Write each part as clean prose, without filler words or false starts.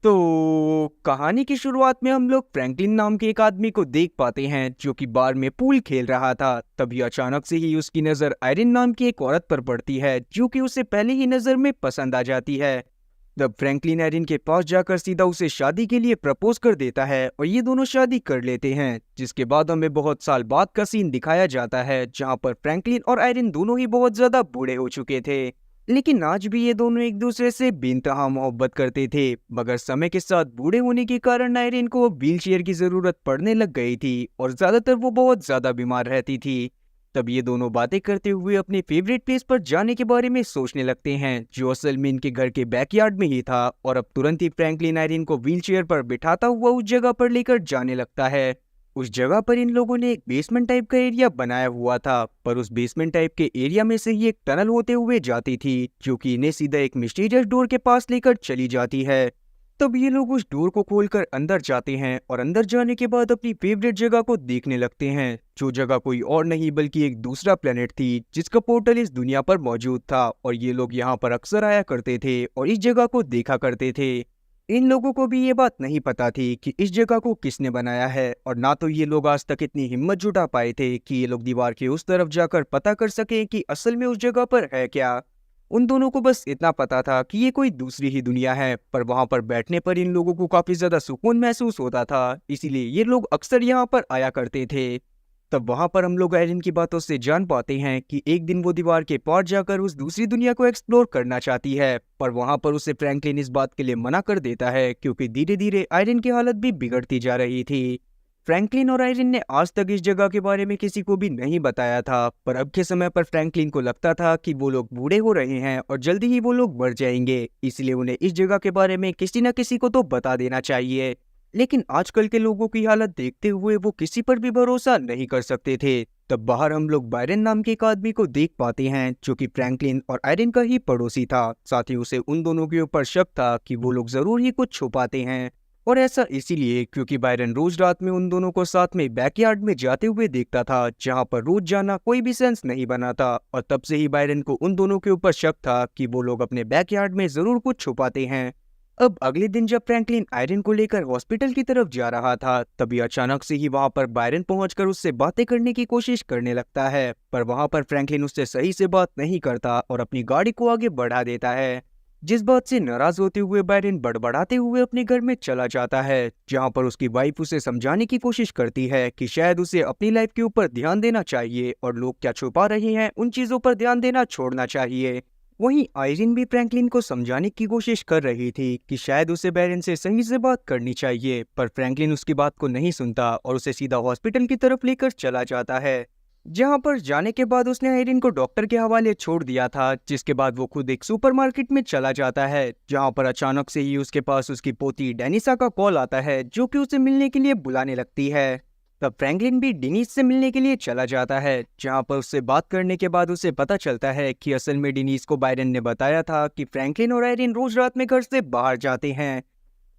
तो कहानी की शुरुआत में हम लोग फ्रैंकलिन नाम के एक आदमी को देख पाते हैं जो कि बार में पूल खेल रहा था। तभी अचानक से ही उसकी नज़र आयरिन नाम की एक औरत पर पड़ती है जो कि उसे पहले ही नज़र में पसंद आ जाती है। तब फ्रैंकलिन आयरिन के पास जाकर सीधा उसे शादी के लिए प्रपोज कर देता है और ये दोनों शादी कर लेते हैं, जिसके बाद हमें बहुत साल बाद का सीन दिखाया जाता है जहां पर फ्रैंकलिन और आयरिन दोनों ही बहुत ज्यादा बूढ़े हो चुके थे। लेकिन आज भी ये दोनों एक दूसरे से बेइंतहा मोहब्बत करते थे, मगर समय के साथ बूढ़े होने के कारण आयरिन को व्हील चेयर की जरूरत पड़ने लग गई थी और ज्यादातर वो बहुत ज्यादा बीमार रहती थी। तब ये दोनों बातें करते हुए अपने फेवरेट प्लेस पर जाने के बारे में सोचने लगते हैं, जो असल में इनके घर के बैकयार्ड में ही था। और अब तुरंत ही फ्रैंकलिन आयरिन को व्हीलचेयर पर बिठाता हुआ उस जगह पर लेकर जाने लगता है। उस जगह पर इन लोगों ने एक बेसमेंट टाइप का एरिया बनाया हुआ था, पर उस बेसमेंट टाइप के एरिया में से ही एक टनल होते हुए जाती थी जो कि इन्हें सीधा एक मिस्टीरियस डोर के पास लेकर चली जाती है। तब ये लोग उस डोर को खोलकर अंदर जाते हैं और अंदर जाने के बाद अपनी फेवरेट जगह को देखने लगते हैं, जो जगह कोई और नहीं बल्कि एक दूसरा प्लेनेट थी जिसका पोर्टल इस दुनिया पर मौजूद था। और ये लोग यहाँ पर अक्सर आया करते थे और इस जगह को देखा करते थे। इन लोगों को भी ये बात नहीं पता थी कि इस जगह को किसने बनाया है, और ना तो ये लोग आज तक इतनी हिम्मत जुटा पाए थे कि ये लोग दीवार के उस तरफ जाकर पता कर सके कि असल में उस जगह पर है क्या। उन दोनों को बस इतना पता था कि ये कोई दूसरी ही दुनिया है, पर वहां पर बैठने पर इन लोगों को काफी ज्यादा सुकून महसूस होता था, इसीलिए ये लोग अक्सर यहाँ पर आया करते थे। तब वहां पर हम लोग आयरन की बातों से जान पाते हैं कि एक दिन वो दीवार के पार जाकर उस दूसरी दुनिया को एक्सप्लोर करना चाहती है, पर वहां पर उसे फ्रैंकलिन इस बात के लिए मना कर देता है क्योंकि धीरे धीरे आयरन की हालत भी बिगड़ती जा रही थी। फ्रैंकलिन और आयरन ने आज तक इस जगह के बारे में किसी को भी नहीं बताया था, पर अब के समय पर फ्रैंकलिन को लगता था कि वो लोग बूढ़े हो रहे हैं और जल्दी ही वो लोग मर जाएंगे, इसलिए उन्हें इस जगह के बारे में किसी न किसी को तो बता देना चाहिए। लेकिन आजकल के लोगों की हालत देखते हुए वो किसी पर भी भरोसा नहीं कर सकते थे। तब बाहर हम लोग बायरन नाम के एक आदमी को देख पाते हैं जो कि फ्रैंकलिन और आयरन का ही पड़ोसी था। साथ ही उसे उन दोनों के ऊपर शक था कि वो लोग जरूर ही कुछ छुपाते हैं, और ऐसा इसीलिए क्योंकि बायरन रोज रात में उन दोनों को साथ में बैकयार्ड में जाते हुए देखता था, जहां पर रोज जाना कोई भी सेंस नहीं बना था। और तब से ही बायरन को उन दोनों के ऊपर शक था कि वो लोग अपने बैकयार्ड में जरूर कुछ छुपाते हैं। अब अगले दिन जब फ्रैंकलिन आयरन को लेकर हॉस्पिटल की तरफ जा रहा था, तभी अचानक से ही वहां पर बायरन पहुंचकर उससे बातें करने की कोशिश करने लगता है, पर वहां पर फ्रैंकलिन उससे सही से बात नहीं करता और अपनी गाड़ी को आगे बढ़ा देता है। जिस बात से नाराज होते हुए बायरन बड़बड़ाते हुए अपने घर में चला जाता है, जहां पर उसकी वाइफ उसे समझाने की कोशिश करती है कि शायद उसे अपनी लाइफ के ऊपर ध्यान देना चाहिए और लोग क्या छुपा रहे हैं उन चीजों पर ध्यान देना छोड़ना चाहिए। वहीं आयरिन भी फ्रैंकलिन को समझाने की कोशिश कर रही थी कि शायद उसे बायरन से सही से बात करनी चाहिए, पर फ्रैंकलिन उसकी बात को नहीं सुनता और उसे सीधा हॉस्पिटल की तरफ लेकर चला जाता है। जहां पर जाने के बाद उसने आयरिन को डॉक्टर के हवाले छोड़ दिया था, जिसके बाद वो खुद एक सुपरमार्केट में चला जाता है, जहां पर अचानक से ही उसके पास उसकी पोती डेनिसा का कॉल आता है जो कि उसे मिलने के लिए बुलाने लगती है। तब फ्रैंकलिन भी डेनिस से मिलने के लिए चला जाता है, जहां पर उससे बात करने के बाद उसे पता चलता है कि असल में डेनिस को बायरन ने बताया था कि फ्रैंकलिन और आयरिन रोज रात में घर से बाहर जाते हैं,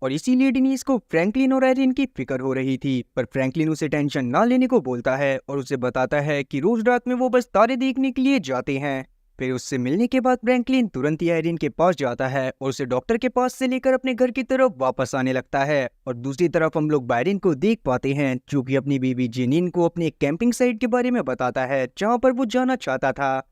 और इसीलिए डेनिस को फ्रैंकलिन और आयरिन की फिक्र हो रही थी। पर फ्रैंकलिन उसे टेंशन ना लेने को बोलता है और उसे बताता है कि रोज रात में वो बस तारे देखने के लिए जाते हैं। फिर उससे मिलने के बाद फ्रैंकलिन तुरंत ही आयरिन के पास जाता है और उसे डॉक्टर के पास से लेकर अपने घर की तरफ वापस आने लगता है। और दूसरी तरफ हम लोग बायरन को देख पाते हैं जो कि अपनी बीवी जेनिन को अपने कैंपिंग साइट के बारे में बताता है जहां पर वो जाना चाहता था,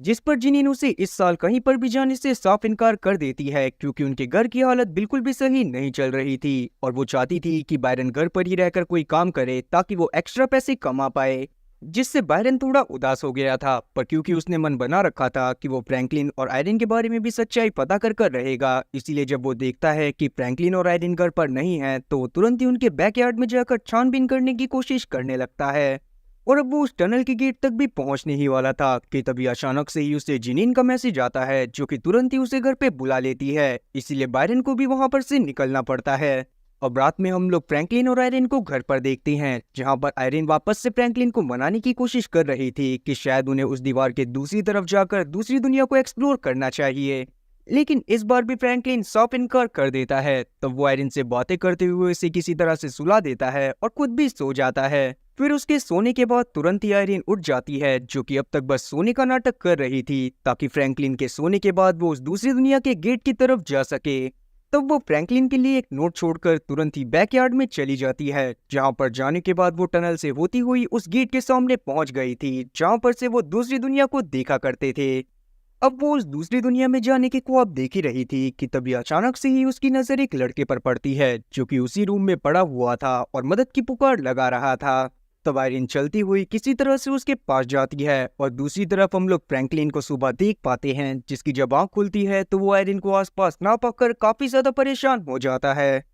जिस पर जिनिन उसे इस साल कहीं पर भी जाने से साफ इनकार कर देती है क्योंकि उनके घर की हालत बिल्कुल भी सही नहीं चल रही थी और वो चाहती थी कि बायरन घर पर ही रहकर कोई काम करे ताकि वो एक्स्ट्रा पैसे कमा पाए, जिससे बायरन थोड़ा उदास हो गया था। पर क्योंकि उसने मन बना रखा था कि वो फ्रैंकलिन और आयरिन के बारे में भी सच्चाई पता कर रहेगा, इसीलिए जब वो देखता है कि फ्रैंकलिन और आयरिन घर पर नहीं है तो वो तुरंत ही उनके बैकयार्ड में जाकर छानबीन करने की कोशिश करने लगता है। और अब वो उस टनल के गेट तक भी पहुंचने ही वाला था कि तभी अचानक से ही उसे जिनिन का मैसेज आता है जो कि तुरंत ही उसे घर पे बुला लेती है, इसीलिए बायरन को भी वहां पर से निकलना पड़ता है। अब रात में हम लोग फ्रैंकलिन और आयरिन को घर पर देखते हैं, जहां पर आयरिन वापस से फ्रैंकलिन को मनाने की कोशिश कर रही थी कि शायद उन्हें उस दीवार के दूसरी तरफ जाकर दूसरी दुनिया को एक्सप्लोर करना चाहिए। लेकिन इस बार भी फ्रैंकलिन साफ इनकार कर देता है। तब वो आयरिन से बातें करते हुए उसे किसी तरह से सुला देता है और खुद भी सो जाता है। फिर उसके सोने के बाद तुरंत ही आयरिन उठ जाती है, जो कि अब तक बस सोने का नाटक कर रही थी ताकि फ्रैंकलिन के सोने के बाद वो उस दूसरी दुनिया के गेट की तरफ जा सके। तब वो फ्रैंकलिन के लिए एक नोट छोड़कर तुरंत ही बैकयार्ड में चली जाती है, जहां पर जाने के बाद वो टनल से होती हुई उस गेट के सामने पहुंच गई थी जहां पर से वो दूसरी दुनिया को देखा करते थे। अब वो उस दूसरी दुनिया में जाने के ख्वाब देख ही रही थी कि तभी अचानक से ही उसकी नजर एक लड़के पर पड़ती है जो कि उसी रूम में पड़ा हुआ था और मदद की पुकार लगा रहा था। तब आयरिन चलती हुई किसी तरह से उसके पास जाती है और दूसरी तरफ हम लोग फ्रैंकलिन को सुबह देख पाते हैं, जिसकी जब आँख खुलती है तो वो आयरिन को आसपास ना पाकर काफी ज्यादा परेशान हो जाता है।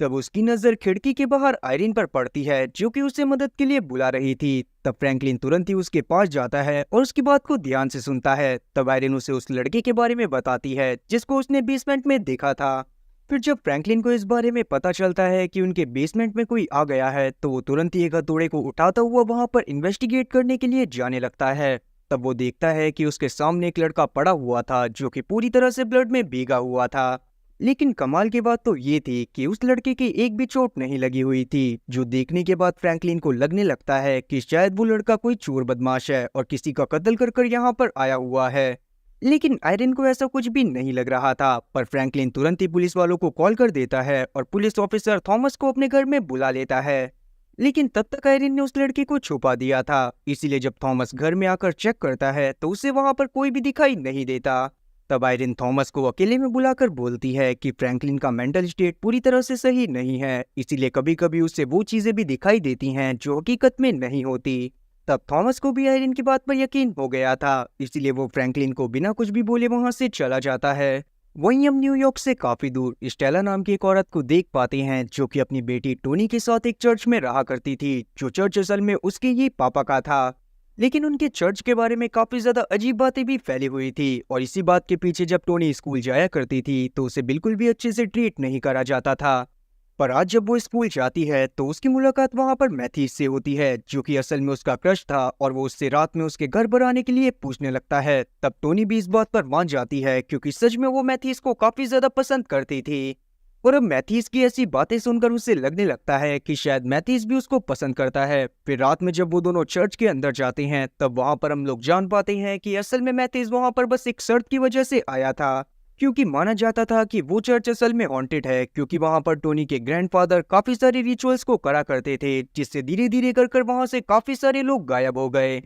तब उसकी नजर खिड़की के बाहर आयरिन पर पड़ती है जो कि उसे मदद के लिए बुला रही थी। तब फ्रैंकलिन तुरंत ही उसके पास जाता है और उसकी बात को ध्यान से सुनता है। तब आयरिन उसे उस लड़के के बारे में बताती है जिसको उसने बेसमेंट में देखा था। फिर जब फ्रैंकलिन को इस बारे में पता चलता है कि उनके बेसमेंट में कोई आ गया है तो वो तुरंत ही एक हथौड़े को उठाता हुआ वहां पर इन्वेस्टिगेट करने के लिए जाने लगता है। तब वो देखता है कि उसके सामने एक लड़का पड़ा हुआ था जो कि पूरी तरह से ब्लड में भीगा हुआ था। लेकिन कमाल की बात तो ये थी कि उस लड़के की एक भी चोट नहीं लगी हुई थी, जो देखने के बाद फ्रैंकलिन को लगने लगता है कि शायद वो लड़का कोई चोर बदमाश है और किसी का कत्ल कर कर यहाँ पर आया हुआ है। लेकिन आयरन को ऐसा कुछ भी नहीं लग रहा था, पर फ्रैंकलिन तुरंत ही पुलिस वालों को कॉल कर देता है और पुलिस ऑफिसर थॉमस को अपने घर में बुला लेता है। लेकिन तब तक आयरन ने उस लड़के को छुपा दिया था, इसीलिए जब थॉमस घर में आकर चेक करता है तो उसे वहां पर कोई भी दिखाई नहीं देता। तब आयरन थॉमस को अकेले में बुलाकर बोलती है कि फ्रैंकलिन का मेंटल स्टेट पूरी तरह से सही नहीं है, इसीलिए कभी कभी उसे वो चीजें भी दिखाई देती हैं जो हकीकत में नहीं होती। तब थॉमस को भी आयरन की बात पर यकीन हो गया था, इसीलिए वो फ्रैंकलिन को बिना कुछ भी बोले वहां से चला जाता है। वहीं हम न्यूयॉर्क से काफी दूर स्टेला नाम की एक औरत को देख पाते हैं जो कि अपनी बेटी टोनी के साथ एक चर्च में रहा करती थी, जो चर्च असल में उसके ही पापा का था। लेकिन उनके चर्च के बारे में काफी ज्यादा अजीब बातें भी फैली हुई थी और इसी बात के पीछे जब टोनी स्कूल जाया करती थी तो उसे बिल्कुल भी अच्छे से ट्रीट नहीं करा जाता था। पर आज जब वो स्कूल जाती है तो उसकी मुलाकात वहां पर मैथीस से होती है, जो कि असल में उसका क्रश था और वो उससे रात में उसके घर पर आने के लिए पूछने लगता है। तब टोनी भी इस बात पर मान जाती है क्योंकि सच में वो मैथीस को काफी ज्यादा पसंद करती थी। और अब मैथीस की ऐसी बातें सुनकर उसे लगने लगता है कि शायद मैथीस भी उसको पसंद करता है। फिर रात में जब वो दोनों चर्च के अंदर जाते हैं तब वहां पर हम लोग जान पाते हैं कि असल में मैथीस वहां पर बस एक शर्त की वजह से आया था, क्योंकि माना जाता था कि वो चर्च असल में हॉन्टेड है, क्योंकि वहां पर टोनी के ग्रैंडफादर काफी सारे रिचुअल्स को करा करते थे जिससे धीरे धीरे कर वहां से काफी सारे लोग गायब हो गए।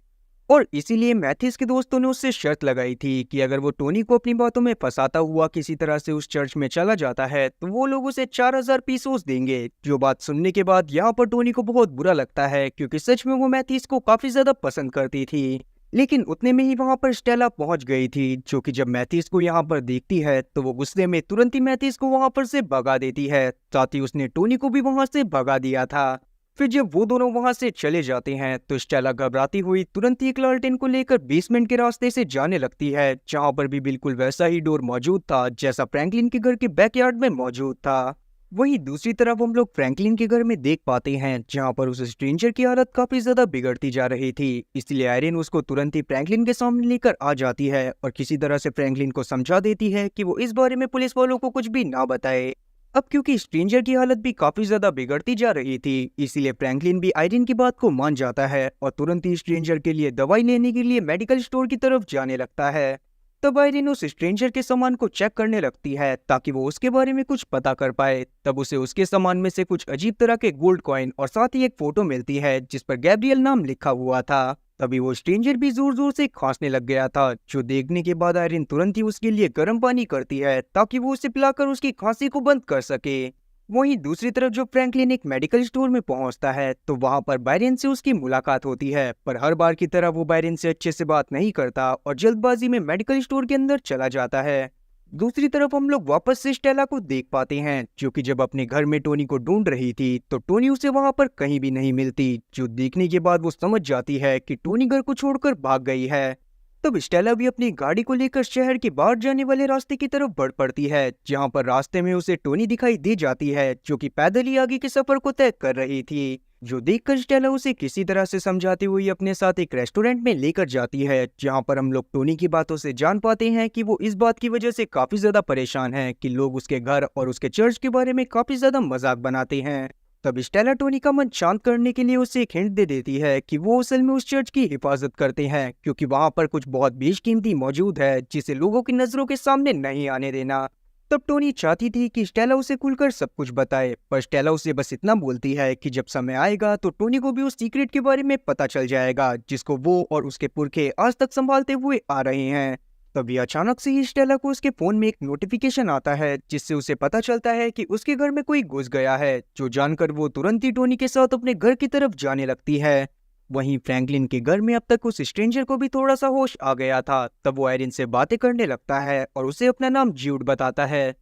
और इसीलिए मैथिस के दोस्तों ने उससे शर्त लगाई थी कि अगर वो टोनी को अपनी बातों में फंसाता हुआ किसी तरह से उस चर्च में चला जाता है तो वो लोग उसे 4000 पीसोस देंगे। जो बात सुनने के बाद यहाँ पर टोनी को बहुत बुरा लगता है, क्योंकि सच में वो मैथिस को काफी ज्यादा पसंद करती थी। लेकिन उतने में ही वहां पर स्टेला पहुंच गई थी, जो कि जब मैथिस को यहाँ पर देखती है तो वो गुस्से में तुरंत ही मैथिस को वहां पर से भगा देती है, साथ ही उसने टोनी को भी वहां से भगा दिया था। फिर जब वो दोनों वहां से चले जाते हैं तो स्टेला घबराती हुई तुरंत ही एक लालटेन को लेकर बेसमेंट के रास्ते से जाने लगती है, जहां पर भी बिल्कुल वैसा ही डोर मौजूद था जैसा फ्रैंकलिन के घर के बैकयार्ड में मौजूद था। वहीं दूसरी तरफ हम लोग फ्रैंकलिन के घर में देख पाते हैं जहां पर उस स्ट्रेंजर की हालत काफी ज्यादा बिगड़ती जा रही थी, इसलिए आयरन उसको तुरंत ही फ्रैंकलिन के सामने लेकर आ जाती है और किसी तरह से फ्रैंकलिन को समझा देती है कि वो इस बारे में पुलिस वालों को कुछ भी ना बताए। अब क्योंकि स्ट्रेंजर की हालत भी काफी ज्यादा बिगड़ती जा रही थी, इसीलिए फ्रैंकलिन भी आयरन की बात को मान जाता है और तुरंत ही स्ट्रेंजर के लिए दवाई लेने के लिए मेडिकल स्टोर की तरफ जाने लगता है। तब आयरन उस स्ट्रेंजर के सामान को चेक करने लगती है ताकि वो उसके बारे में कुछ पता कर पाए। तब उसे उसके सामान में से कुछ अजीब तरह के गोल्ड कॉइन और साथ ही एक फोटो मिलती है जिस पर गैब्रियल नाम लिखा हुआ था। तभी वो स्ट्रेंजर भी जोर जोर से खांसने लग गया था, जो देखने के बाद आयरन तुरंत ही उसके लिए गर्म पानी करती है ताकि वो उसे पिलाकर उसकी खांसी को बंद कर सके। वहीं दूसरी तरफ जब फ्रैंकलिन एक मेडिकल स्टोर में पहुंचता है तो वहां पर बायरन से उसकी मुलाकात होती है, पर हर बार की तरह वो बायरन से अच्छे से बात नहीं करता और जल्दबाजी में मेडिकल स्टोर के अंदर चला जाता है। दूसरी तरफ हम लोग वापस से स्टेला को देख पाते हैं, जो कि जब अपने घर में टोनी को ढूंढ रही थी तो टोनी उसे वहां पर कहीं भी नहीं मिलती, जो देखने के बाद वो समझ जाती है कि टोनी घर को छोड़कर भाग गई है। तब स्टेला भी अपनी गाड़ी को लेकर शहर के बाहर जाने वाले रास्ते की तरफ बढ़ पड़ती है, जहां पर रास्ते में उसे टोनी दिखाई दे जाती है जो कि पैदल ही आगे के सफर को तय कर रही थी। जो देखकर स्टेला उसे किसी तरह से समझाती हुई अपने साथ एक रेस्टोरेंट में लेकर जाती है, जहां पर हम लोग टोनी की बातों से जान पाते हैं कि वो इस बात की वजह से काफी ज्यादा परेशान है कि लोग उसके घर और उसके चर्च के बारे में काफी ज्यादा मजाक बनाते हैं। तब स्टेला टोनी का मन शांत करने के लिए उसे एक हिंट दे देती है कि वो असल में उस चर्च की हिफाजत करते हैं, क्योंकि वहां पर कुछ बहुत बेशकीमती मौजूद है जिसे लोगों की नजरों के सामने नहीं आने देना। तब टोनी चाहती थी कि स्टेला उसे खुलकर सब कुछ बताए, पर स्टेला उसे बस इतना बोलती है कि जब समय आएगा तो टोनी को भी उस सीक्रेट के बारे में पता चल जाएगा जिसको वो और उसके पुरखे आज तक संभालते हुए आ रहे हैं। तभी अचानक से ही स्टेला को उसके फोन में एक नोटिफिकेशन आता है जिससे उसे पता चलता है कि उसके घर में कोई घुस गया है, जो जानकर वो तुरंत ही टोनी के साथ अपने घर की तरफ जाने लगती है। वहीं फ्रैंकलिन के घर में अब तक उस स्ट्रेंजर को भी थोड़ा सा होश आ गया था। तब वो आयरिन से बातें करने लगता है और उसे अपना नाम ज्यूड बताता है।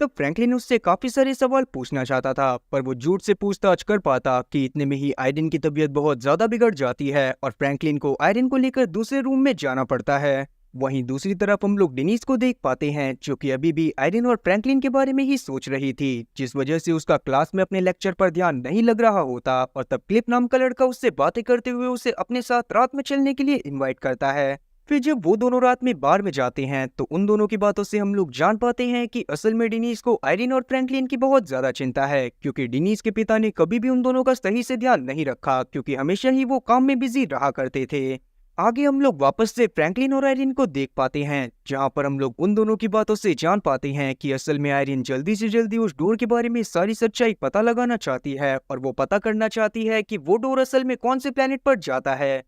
तब फ्रैंकलिन उससे काफी सारे सवाल पूछना चाहता था, पर वो ज्यूड से पूछताछ कर पाता कि इतने में ही आयरिन की तबीयत बहुत ज्यादा बिगड़ जाती है और फ्रैंकलिन को आयरिन को लेकर दूसरे रूम में जाना पड़ता है। वहीं दूसरी तरफ हम लोग डेनिस को देख पाते हैं, जो कि अभी भी आयरिन और फ्रैंकलिन के बारे में ही सोच रही थी, जिस वजह से उसका क्लास में अपने लेक्चर पर ध्यान नहीं लग रहा होता। और तब क्लिप नाम का लड़का उससे बातें करते हुए उसे अपने साथ रात में चलने के लिए इनवाइट करता है। फिर जब वो दोनों रात में बार में जाते हैं तो उन दोनों की बातों से हम लोग जान पाते हैं कि असल में डेनिस को आयरिन और फ्रैंकलिन की बहुत ज्यादा चिंता है, क्योंकि डेनिस के पिता ने कभी भी उन दोनों का सही से ध्यान नहीं रखा, क्योंकि हमेशा ही वो काम में बिजी रहा करते थे। आगे हम लोग वापस से फ्रैंकलिन और आयरिन को देख पाते हैं, जहां पर हम लोग उन दोनों की बातों से जान पाते हैं कि असल में आयरिन जल्दी से जल्दी उस डोर के बारे में सारी सच्चाई पता लगाना चाहती है और वो पता करना चाहती है कि वो डोर असल में कौन से प्लेनेट पर जाता है।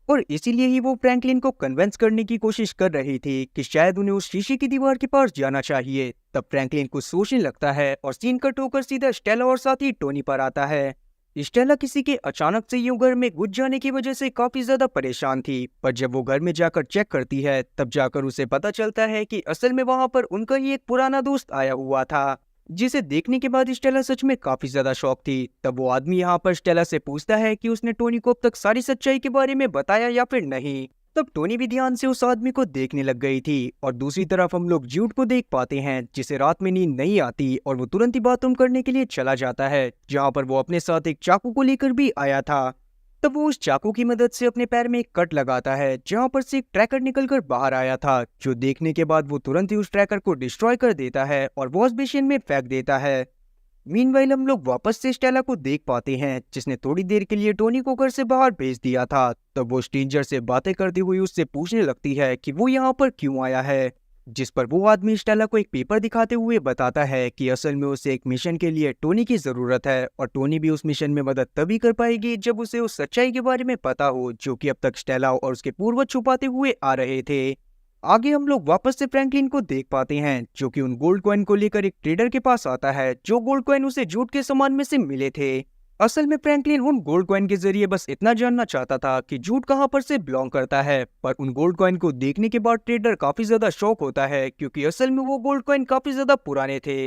और इसीलिए ही वो फ्रैंकलिन को कन्विंस करने की कोशिश कर रही थी कि शायद उन्हें उस शीशे की दीवार के पास जाना चाहिए। तब फ्रैंकलिन कुछ सोचने लगता है और सीन कट होकर सीधा स्टेला और साथ ही टोनी पर आता है। स्टेला किसी के अचानक से यूं घर में घुस जाने की वजह से काफी ज्यादा परेशान थी, पर जब वो घर में जाकर चेक करती है तब जाकर उसे पता चलता है कि असल में वहां पर उनका ही एक पुराना दोस्त आया हुआ था, जिसे देखने के बाद स्टेला सच में काफी ज्यादा शॉक थी। तब वो आदमी यहाँ पर स्टेला से पूछता है कि उसने टोनी को अब तक सारी सच्चाई के बारे में बताया या फिर नहीं। तब टोनी भी ध्यान से उस आदमी को देखने लग गई थी। और दूसरी तरफ हम लोग ज्यूड को देख पाते हैं, जिसे रात में नींद नहीं आती और वो तुरंत ही बाथरूम करने के लिए चला जाता है, जहाँ पर वो अपने साथ एक चाकू को लेकर भी आया था। तब वो उस चाकू की मदद से अपने पैर में एक कट लगाता है, जहां पर से एक ट्रैकर निकलकर बाहर आया था, जो देखने के बाद वो तुरंत ही उस ट्रैकर को डिस्ट्रॉय कर देता है और वॉश बेसिन में फेंक देता है। मीनवाइल हम लोग वापस से स्टेला को देख पाते हैं, जिसने थोड़ी देर के लिए टोनी को घर से बाहर भेज दिया था। तब वो स्ट्रेंजर से बातें करती हुई उससे पूछने लगती है कि वो यहाँ पर क्यों आया है, जिस पर वो आदमी स्टेला को एक पेपर दिखाते हुए बताता है कि असल में उसे एक मिशन के लिए टोनी की जरूरत है और टोनी भी उस मिशन में मदद तभी कर पाएगी जब उसे उस सच्चाई के बारे में पता हो, जो कि अब तक स्टेला और उसके पूर्वज छुपाते हुए आ रहे थे। आगे हम लोग वापस से फ्रैंकलिन को देख पाते हैं, जो कि उन गोल्ड कॉइन को लेकर एक ट्रेडर के पास आता है, जो गोल्ड कॉइन उसे जूट के सामान में से मिले थे। असल में फ्रैंकलिन उन गोल्ड कॉइन के जरिए बस इतना जानना चाहता था कि जूट कहां पर से बिलोंग करता है, पर उन गोल्ड कॉइन को देखने के बाद ट्रेडर काफी ज्यादा शॉक होता है, क्योंकि असल में वो गोल्ड कॉइन काफी ज्यादा पुराने थे।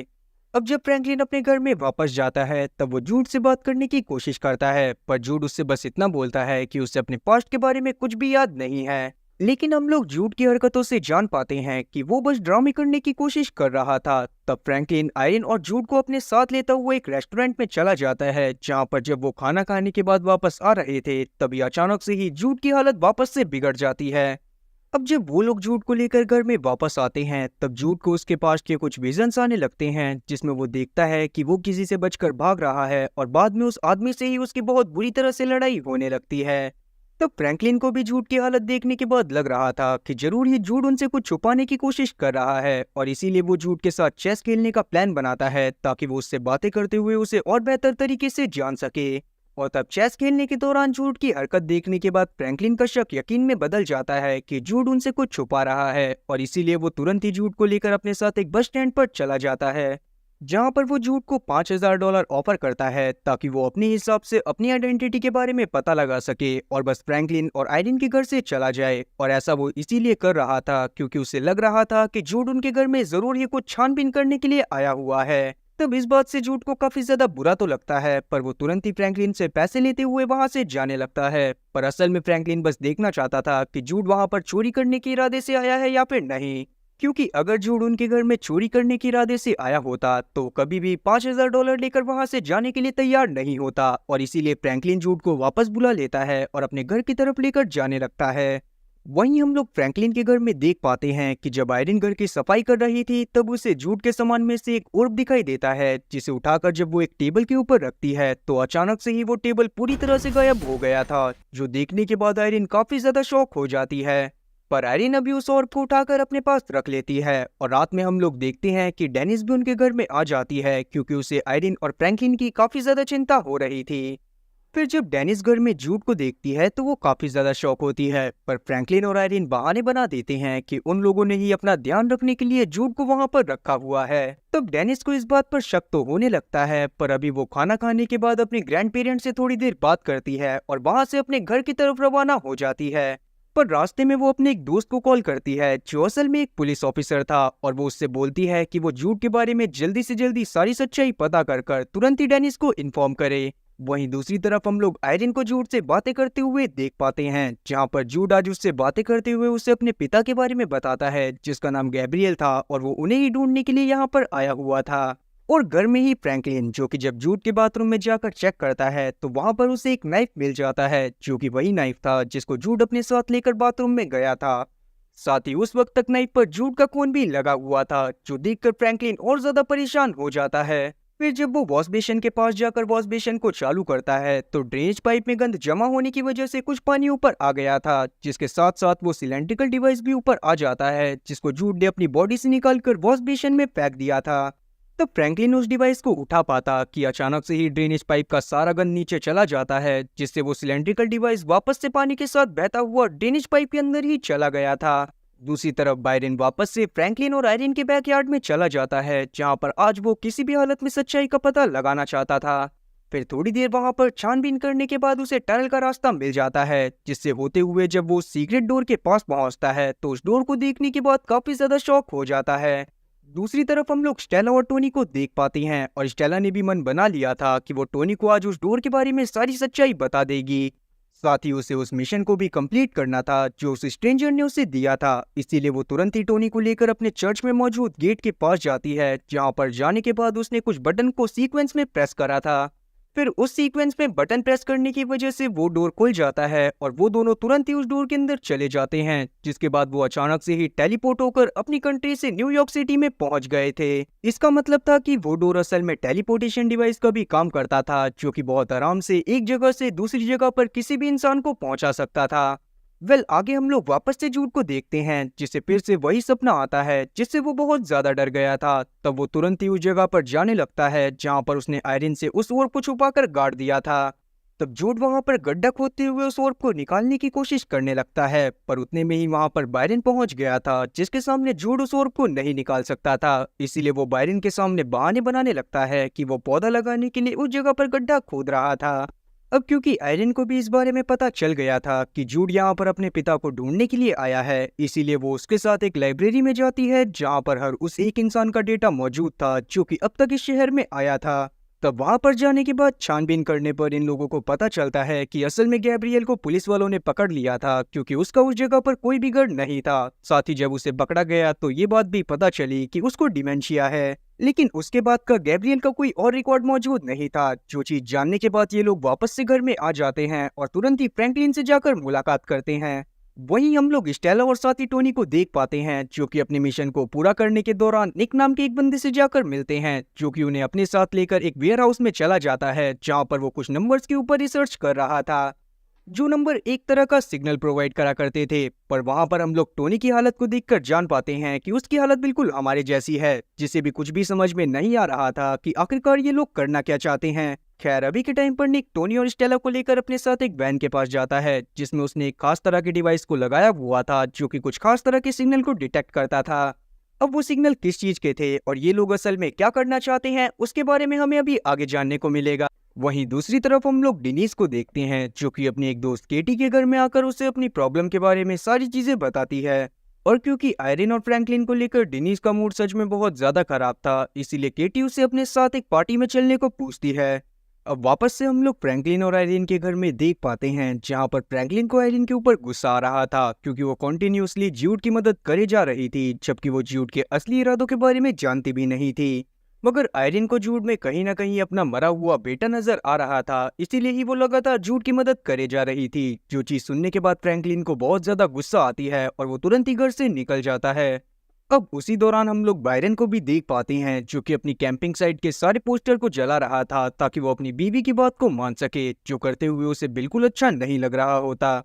अब जब फ्रैंकलिन अपने घर में वापस जाता है तब वो जूड से बात करने की कोशिश करता है, पर जूड उससे बस इतना बोलता है कि उसे अपने पास्ट के बारे में कुछ भी याद नहीं है। लेकिन हम लोग जूड की हरकतों से जान पाते हैं कि वो बस ड्रामे करने की कोशिश कर रहा था। तब फ्रैंकलिन आयरिन और जूड को अपने साथ लेता हुआ एक रेस्टोरेंट में चला जाता है, जहां पर जब वो खाना खाने के बाद वापस आ रहे थे तभी अचानक से ही जूड की हालत वापस से बिगड़ जाती है। अब जब वो लोग जूड को लेकर घर में वापस आते हैं तब जूड को उसके पास के कुछ विजन्स आने लगते हैं, जिसमें वो देखता है कि वो किसी से बचकर भाग रहा है और बाद में उस आदमी से ही उसकी बहुत बुरी तरह से लड़ाई होने लगती है। तब फ्रैंकलिन को भी जूड की हालत देखने के बाद लग रहा था कि जरूर ये जूड उनसे कुछ छुपाने की कोशिश कर रहा है, और इसीलिए वो जूड के साथ चेस खेलने का प्लान बनाता है ताकि वो उससे बातें करते हुए उसे और बेहतर तरीके से जान सके। और तब चेस खेलने के दौरान जूड की हरकत देखने के बाद फ्रैंकलिन का शक यकीन में बदल जाता है कि जूड उनसे कुछ छुपा रहा है, और इसीलिए वो तुरंत ही जूड को लेकर अपने साथ एक बस स्टैंड पर चला जाता है, जहां पर वो जूड को $5000 ऑफर करता है ताकि वो अपने हिसाब से अपनी आइडेंटिटी के बारे में पता लगा सके और बस फ्रैंकलिन और आयरिन के घर से चला जाए। और ऐसा वो इसीलिए कर रहा था क्योंकि उसे लग रहा था कि जूड उनके घर में जरूर ही कुछ छानबीन करने के लिए आया हुआ है। तब इस बात से जूड को काफी ज्यादा बुरा तो लगता है, पर वो तुरंत ही फ्रैंकलिन से पैसे लेते हुए वहां से जाने लगता है। पर असल में फ्रैंकलिन बस देखना चाहता था कि जूड वहां पर चोरी करने के इरादे से आया है या फिर नहीं, क्योंकि अगर जूड उनके घर में चोरी करने के इरादे से आया होता तो कभी भी $5000 लेकर वहां से जाने के लिए तैयार नहीं होता, और इसीलिए फ्रैंकलिन जूड को वापस बुला लेता है और अपने घर की तरफ लेकर जाने लगता है। वहीं हम लोग फ्रैंकलिन के घर में देख पाते हैं कि जब आयरिन घर की सफाई कर रही थी तब उसे जूड के सामान में से एक ऑर्ब दिखाई देता है, जिसे उठाकर जब वो एक टेबल के ऊपर रखती है तो अचानक से ही वो टेबल पूरी तरह से गायब हो गया था, जो देखने के बाद आयरिन काफी ज्यादा शॉक हो जाती है। पर आयरिन अभी उस ऑर्ब को उठाकर अपने पास रख लेती है और रात में हम लोग देखते हैं कि डेनिस भी उनके घर में आ जाती है क्योंकि उसे आयरिन और फ्रैंकलिन की काफी ज्यादा चिंता हो रही थी। फिर जब डेनिस घर में जूड को देखती है तो वो काफी ज्यादा शॉक होती है, पर फ्रैंकलिन और आयरिन बहाने बना देते हैं कि उन लोगों ने ही अपना ध्यान रखने के लिए जूड को वहां पर रखा हुआ है। तब डेनिस को इस बात पर शक तो होने लगता है, पर अभी वो खाना खाने के बाद अपने ग्रैंड पेरेंट्स से थोड़ी देर बात करती है और वहां से अपने घर की तरफ रवाना हो जाती है। पर रास्ते में वो अपने एक दोस्त को कॉल करती है जो असल में एक पुलिस ऑफिसर था, और वो उससे बोलती है कि वो जूड के बारे में जल्दी से जल्दी सारी सच्चाई पता कर तुरंत ही डेनिस को इन्फॉर्म करे। वहीं दूसरी तरफ हम लोग आयरिन को जूड से बातें करते हुए देख पाते हैं, जहां पर जूड आज उससे बातें करते हुए उसे अपने पिता के बारे में बताता है जिसका नाम गैब्रियल था और वो उन्हें ही ढूंढने के लिए यहाँ पर आया हुआ था। और घर में ही फ्रैंकलिन जो कि जब जूड के बाथरूम में जाकर चेक करता है तो वहां पर उसे एक नाइफ मिल जाता है जो कि वही नाइफ था जिसको जूड अपने साथ लेकर बाथरूम में गया था। साथ ही उस वक्त तक नाइफ पर जूड का खून भी लगा हुआ था, जो देखकर फ्रैंकलिन और ज्यादा परेशान हो जाता है। फिर जब वो वॉश बेसिन के पास जाकर वॉश बेसिन को चालू करता है तो ड्रेनेज पाइप में गंद जमा होने की वजह से कुछ पानी ऊपर आ गया था, जिसके साथ साथ वो सिलेंड्रिकल डिवाइस भी ऊपर आ जाता है जिसको जूड ने अपनी बॉडी से निकालकर वॉश बेसिन में फेंक दिया था। तब फ्रैंकलिन उस डिवाइस को उठा पाता कि अचानक से ही ड्रेनेज पाइप का सारा गंद नीचे चला जाता है, जिससे वो सिलेंड्रिकल डिवाइस वापस से पानी के साथ बहता हुआ ड्रेनेज पाइप के अंदर ही चला गया था। दूसरी तरफ बायरन वापस से फ्रैंकलिन और आयरिन के बैकयार्ड में चला जाता है, जहां पर आज वो किसी भी हालत में सच्चाई का पता लगाना चाहता था। फिर थोड़ी देर वहां पर छानबीन करने के बाद उसे टनल का रास्ता मिल जाता है, जिससे होते हुए जब वो सीक्रेट डोर के पास पहुंचता है तो उस डोर को देखने के बाद काफी ज्यादा शॉक हो जाता है। दूसरी तरफ हम लोग स्टेला और टोनी को देख पाते हैं, और स्टेला ने भी मन बना लिया था कि वो टोनी को आज उस डोर के बारे में सारी सच्चाई बता देगी। साथ ही उसे उस मिशन को भी कंप्लीट करना था जो उस स्ट्रेंजर ने उसे दिया था, इसीलिए वो तुरंत ही टोनी को लेकर अपने चर्च में मौजूद गेट के पास जाती है, जहां पर जाने के बाद उसने कुछ बटन को सीक्वेंस में प्रेस करा था। फिर उस सीक्वेंस में बटन प्रेस करने की वजह से वो डोर खुल जाता है और वो दोनों तुरंत ही उस डोर के अंदर चले जाते हैं, जिसके बाद वो अचानक से ही टेलीपोर्ट होकर अपनी कंट्री से न्यूयॉर्क सिटी में पहुंच गए थे। इसका मतलब था कि वो डोर असल में टेलीपोर्टेशन डिवाइस का भी काम करता था, जो कि बहुत आराम से एक जगह से दूसरी जगह पर किसी भी इंसान को पहुंचा सकता था। आगे हम लोग वापस से जूड को देखते हैं, जिसे फिर से वही सपना आता है जिससे वो बहुत ज्यादा डर गया था। तब वो तुरंत ही उस जगह पर जाने लगता है जहां पर उसने आयरिन से उस ओर को छुपाकर गाड़ दिया था। तब जूड वहां पर गड्ढा खोदते हुए उस ओर को निकालने की कोशिश करने लगता है, पर उतने में ही वहां पर बायरन पहुंच गया था, जिसके सामने जूड उस ओर को नहीं निकाल सकता था। इसीलिए वो बायरन के सामने बहाने बनाने लगता है कि वो पौधा लगाने के लिए उस जगह पर गड्ढा खोद रहा था। अब क्योंकि आयरिन को भी इस बारे में पता चल गया था कि जूड यहाँ पर अपने पिता को ढूंढने के लिए आया है, इसीलिए वो उसके साथ एक लाइब्रेरी में जाती है जहाँ पर हर उस एक इंसान का डेटा मौजूद था जो कि अब तक इस शहर में आया था। तब वहां पर जाने के बाद छानबीन करने पर इन लोगों को पता चलता है कि असल में गैब्रियल को पुलिस वालों ने पकड़ लिया था, क्योंकि उसका उस जगह पर कोई भी घर नहीं था। साथ ही जब उसे पकड़ा गया तो ये बात भी पता चली कि उसको डिमेंशिया है, लेकिन उसके बाद का गैब्रियल का कोई और रिकॉर्ड मौजूद नहीं था। जो चीज जानने के बाद ये लोग वापस से घर में आ जाते हैं और तुरंत ही फ्रैंकलिन से जाकर मुलाकात करते हैं। वहीं हम लोग स्टेला और साथी टोनी को देख पाते हैं, जो कि अपने मिशन को पूरा करने के दौरान निक नाम के एक बंदे से जाकर मिलते हैं, जो कि उन्हें अपने साथ लेकर एक वेयर हाउस में चला जाता है, जहां पर वो कुछ नंबर्स के ऊपर रिसर्च कर रहा था, जो नंबर एक तरह का सिग्नल प्रोवाइड करा करते थे। पर वहां पर हम लोग टोनी की हालत को देखकर जान पाते हैं कि उसकी हालत बिल्कुल हमारे जैसी है, जिसे भी कुछ भी समझ में नहीं आ रहा था कि आखिरकार ये लोग करना क्या चाहते हैं। खैर अभी के टाइम पर निक टोनी और स्टेला को लेकर अपने साथ एक वैन के पास जाता है, जिसमें उसने एक खास तरह के डिवाइस को लगाया हुआ था, जो कि कुछ खास तरह के सिग्नल को डिटेक्ट करता था। अब वो सिग्नल किस चीज के थे और ये लोग असल में क्या करना चाहते हैं, उसके बारे में हमें अभी आगे जानने को मिलेगा। वहीं दूसरी तरफ हम लोग डिनीज को देखते हैं, जो कि अपने एक दोस्त केटी के घर में आकर उसे अपनी प्रॉब्लम के बारे में सारी चीजें बताती है। और क्योंकि आयरिन और फ्रैंकलिन को लेकर डिनीज का मूड सच में बहुत ज्यादा खराब था, इसीलिए केटी उसे अपने साथ एक पार्टी में चलने को पूछती है। अब वापस से हम लोग फ्रैंकलिन और आयरिन के घर में देख पाते हैं, जहां पर फ्रैंकलिन को आयरिन के ऊपर गुस्सा आ रहा था, क्योंकि वो कॉन्टिन्यूसली ज्यूड की मदद करे जा रही थी, जबकि वो ज्यूड के असली इरादों के बारे में जानती भी नहीं थी। मगर आयरिन को जूड में कहीं ना कहीं अपना मरा हुआ बेटा नजर आ रहा था, इसीलिए ही वो लगातार जूड की मदद करे जा रही थी। जो चीज सुनने के बाद फ्रैंकलिन को बहुत ज्यादा गुस्सा आती है और वो तुरंत ही घर से निकल जाता है। अब उसी दौरान हम लोग बायरन को भी देख पाते हैं, जो कि अपनी कैंपिंग साइट के सारे पोस्टर को जला रहा था, ताकि वो अपनी बीवी की बात को मान सके, जो करते हुए उसे बिल्कुल अच्छा नहीं लग रहा होता।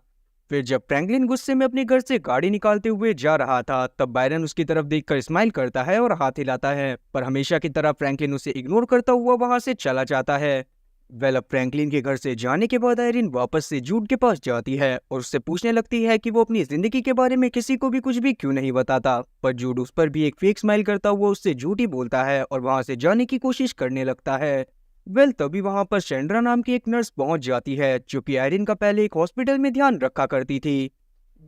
फिर जब फ्रैंकलिन गुस्से में अपने घर से गाड़ी निकालते हुए जा रहा था, तब बायरन उसकी तरफ देखकर स्माइल करता है और हाथ हिलाता है, पर हमेशा की तरह फ्रैंकलिन उसे इग्नोर करता हुआ वहां से चला जाता है। अब फ्रैंकलिन के घर से जाने के बाद आयरिन वापस से जूड के पास जाती है और उससे पूछने लगती है कि वो अपनी जिंदगी के बारे में किसी को भी कुछ भी क्यों नहीं बताता, पर जूड उस पर भी एक फेक स्माइल करता हुआ उससे झूठ ही बोलता है और वहां से जाने की कोशिश करने लगता है। तभी वहां पर शेंड्रा नाम की एक नर्स पहुंच जाती है, जो कि आयरिन का पहले एक हॉस्पिटल में ध्यान रखा करती थी।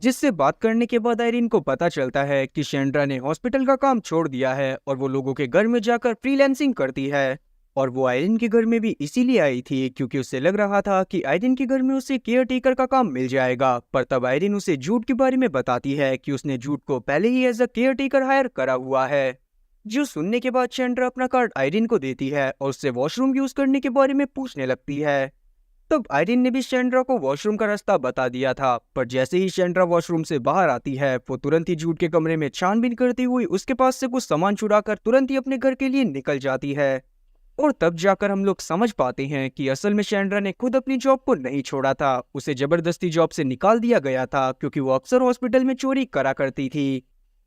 जिससे बात करने के बाद आयरिन को पता चलता है कि शेंड्रा ने हॉस्पिटल का काम छोड़ दिया है और वो लोगों के घर में जाकर फ्रीलांसिंग करती है। और वो आयरिन के घर में भी इसीलिए आई थी क्योंकि उसे लग रहा था कि आयरिन के घर में उसे केयर टेकर का काम मिल जाएगा, पर तब आयरिन उसे जूड के बारे में बताती है कि उसने जूड को पहले ही as a caretaker hire करा हुआ है। जो सुनने के बाद शेंड्रा अपना कार्ड आयरिन को देती है और उससे वॉशरूम यूज करने के बारे में पूछने लगती है। तब आयरिन ने भी शेंड्रा को वॉशरूम का रास्ता बता दिया था, पर जैसे ही शेंड्रा वॉशरूम से बाहर आती है, वो तुरंत ही जूड के कमरे में छानबीन करती हुई उसके पास से कुछ सामान चुराकर तुरंत ही अपने घर के लिए निकल जाती है। और तब जाकर हम लोग समझ पाते हैं कि असल में शेंड्रा ने खुद अपनी जॉब को नहीं छोड़ा था, उसे जबरदस्ती जॉब से निकाल दिया गया था क्योंकि वो अक्सर हॉस्पिटल में चोरी करा करती थी।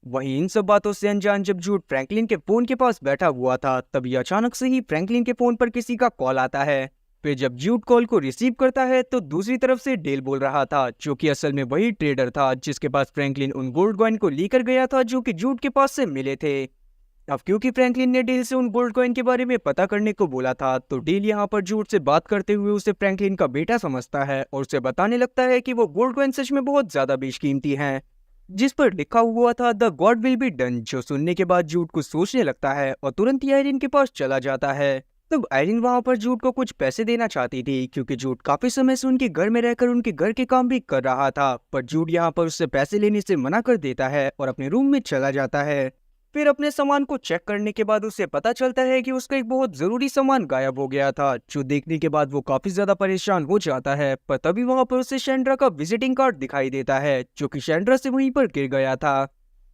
वहीं इन सब बातों से अनजान जब जूड फ्रैंकलिन के फोन के पास बैठा हुआ था, तभी अचानक से ही फ्रैंकलिन के फोन पर किसी का कॉल आता है। फिर जब जूड कॉल को रिसीव करता है तो दूसरी तरफ से डेल बोल रहा था, जो कि असल में वही ट्रेडर था जिसके पास फ्रैंकलिन उन गोल्ड कॉइन को लेकर गया था जो कि जूड के पास से मिले थे। अब क्योंकि फ्रैंकलिन ने डेल से उन गोल्ड कॉइन के बारे में पता करने को बोला था, तो डेल यहाँ पर जूड से बात करते हुए उसे फ्रैंकलिन का बेटा समझता है और उसे बताने लगता है कि वो गोल्ड कॉइन सच में बहुत ज्यादा बेशकीमती हैं, जिस पर लिखा हुआ था the God will be done. जो सुनने के बाद जूड कुछ सोचने लगता है और तुरंत ही आयरिन के पास चला जाता है। तब आयरिन वहां पर जूड को कुछ पैसे देना चाहती थी क्योंकि जूड काफी समय से उनके घर में रहकर उनके घर के काम भी कर रहा था, पर जूड यहाँ पर उससे पैसे लेने से मना कर देता है और अपने रूम में चला जाता है। फिर अपने सामान को चेक करने के बाद उसे पता चलता है कि उसका एक बहुत जरूरी सामान गायब हो गया था, जो देखने के बाद वो काफी ज्यादा परेशान हो जाता है। पर तभी वहां पर उसे शेंड्रा का विजिटिंग कार्ड दिखाई देता है, जो कि शेंड्रा से वहीं पर गिर गया था,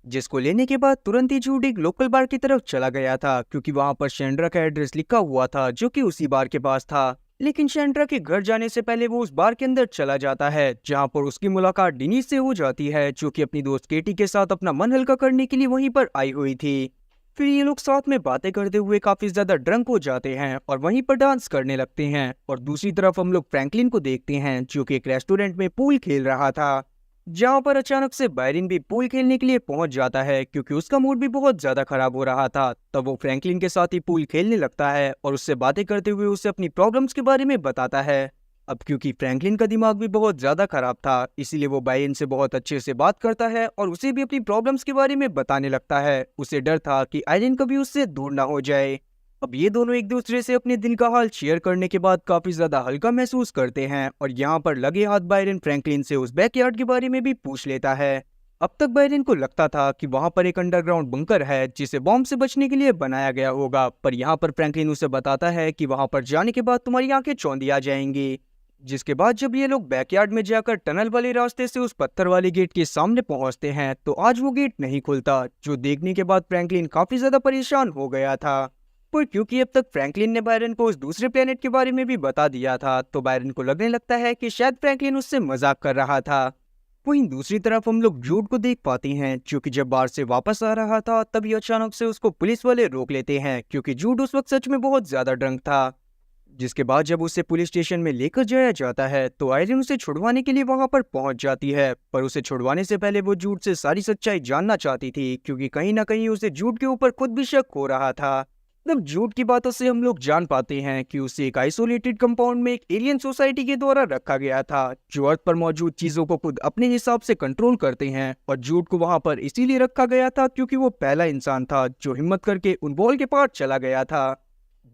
जिसको लेने के बाद तुरंत ही जूड एक लोकल बार की तरफ चला गया था क्योंकि वहां पर शेंड्रा का एड्रेस लिखा हुआ था जो कि उसी बार के पास था। लेकिन शेंड्रा के घर जाने से पहले वो उस बार के अंदर चला जाता है, जहां पर उसकी मुलाकात डिनीज से हो जाती है, जो कि अपनी दोस्त केटी के साथ अपना मन हल्का करने के लिए वहीं पर आई हुई थी। फिर ये लोग साथ में बातें करते हुए काफी ज्यादा ड्रंक हो जाते हैं और वहीं पर डांस करने लगते हैं। और दूसरी तरफ हम लोग फ्रैंकलिन को देखते हैं, जो कि एक रेस्टोरेंट में पूल खेल रहा था, जहां पर अचानक से बायरिन भी पूल खेलने के लिए पहुंच जाता है क्योंकि उसका मूड भी बहुत ज्यादा खराब हो रहा था। तब वो फ्रैंकलिन के साथ ही पूल खेलने लगता है और उससे बातें करते हुए उसे अपनी प्रॉब्लम्स के बारे में बताता है। अब क्योंकि फ्रैंकलिन का दिमाग भी बहुत ज्यादा खराब था, इसीलिए वो बायरिन से बहुत अच्छे से बात करता है और उसे भी अपनी प्रॉब्लम्स के बारे में बताने लगता है। उसे डर था कि आयरिन कभी उससे दूर ना हो जाए। अब ये दोनों एक दूसरे से अपने दिल का हाल शेयर करने के बाद काफी ज्यादा हल्का महसूस करते हैं और यहाँ पर लगे हाथ बायरन फ्रैंकलिन से उस बैकयार्ड के बारे में भी पूछ लेता है। अब तक बायरन को लगता था कि वहां पर एक अंडरग्राउंड बंकर है जिसे बॉम्ब से बचने के लिए बनाया गया होगा, पर यहाँ पर फ्रैंकलिन उसे बताता है कि वहां पर जाने के बाद तुम्हारी आंखें चौंधी आ जाएंगी। जिसके बाद जब ये लोग बैकयार्ड में जाकर टनल वाले रास्ते से उस पत्थर वाले गेट के सामने पहुंचते हैं, तो आज वो गेट नहीं खुलता, जो देखने के बाद फ्रैंकलिन काफी ज्यादा परेशान हो गया था। पर क्योंकि अब तक फ्रैंकलिन ने बायरन को उस दूसरे प्लेनेट के बारे में भी बता दिया था, तो बायरन को लगने लगता है कि शायद फ्रैंकलिन उससे मजाक कर रहा था। वहीं दूसरी तरफ हम लोग जूड को देख पाते हैं, जो कि जब बाहर से वापस आ रहा था, तभी अचानक से उसको पुलिस वाले रोक लेते हैं क्योंकि जूड उस वक्त सच में बहुत ज्यादा ड्रंक था। जिसके बाद जब उसे पुलिस स्टेशन में लेकर जाया जाता है, तो आयरिन उसे छुड़वाने के लिए वहां पर पहुंच जाती है, पर उसे छुड़वाने से पहले वो जूड से सारी सच्चाई जानना चाहती थी क्योंकि कहीं ना कहीं उसे जूड के ऊपर खुद भी शक हो रहा था। तब जूड की बातों से हम लोग जान पाते हैं कि उसे एक आइसोलेटेड कंपाउंड में एक एलियन सोसाइटी के द्वारा रखा गया था, जो अर्थ पर मौजूद चीजों को खुद अपने हिसाब से कंट्रोल करते हैं। और जूड को वहां पर इसीलिए रखा गया था क्योंकि वो पहला इंसान था जो हिम्मत करके उन वॉल के पार चला गया था,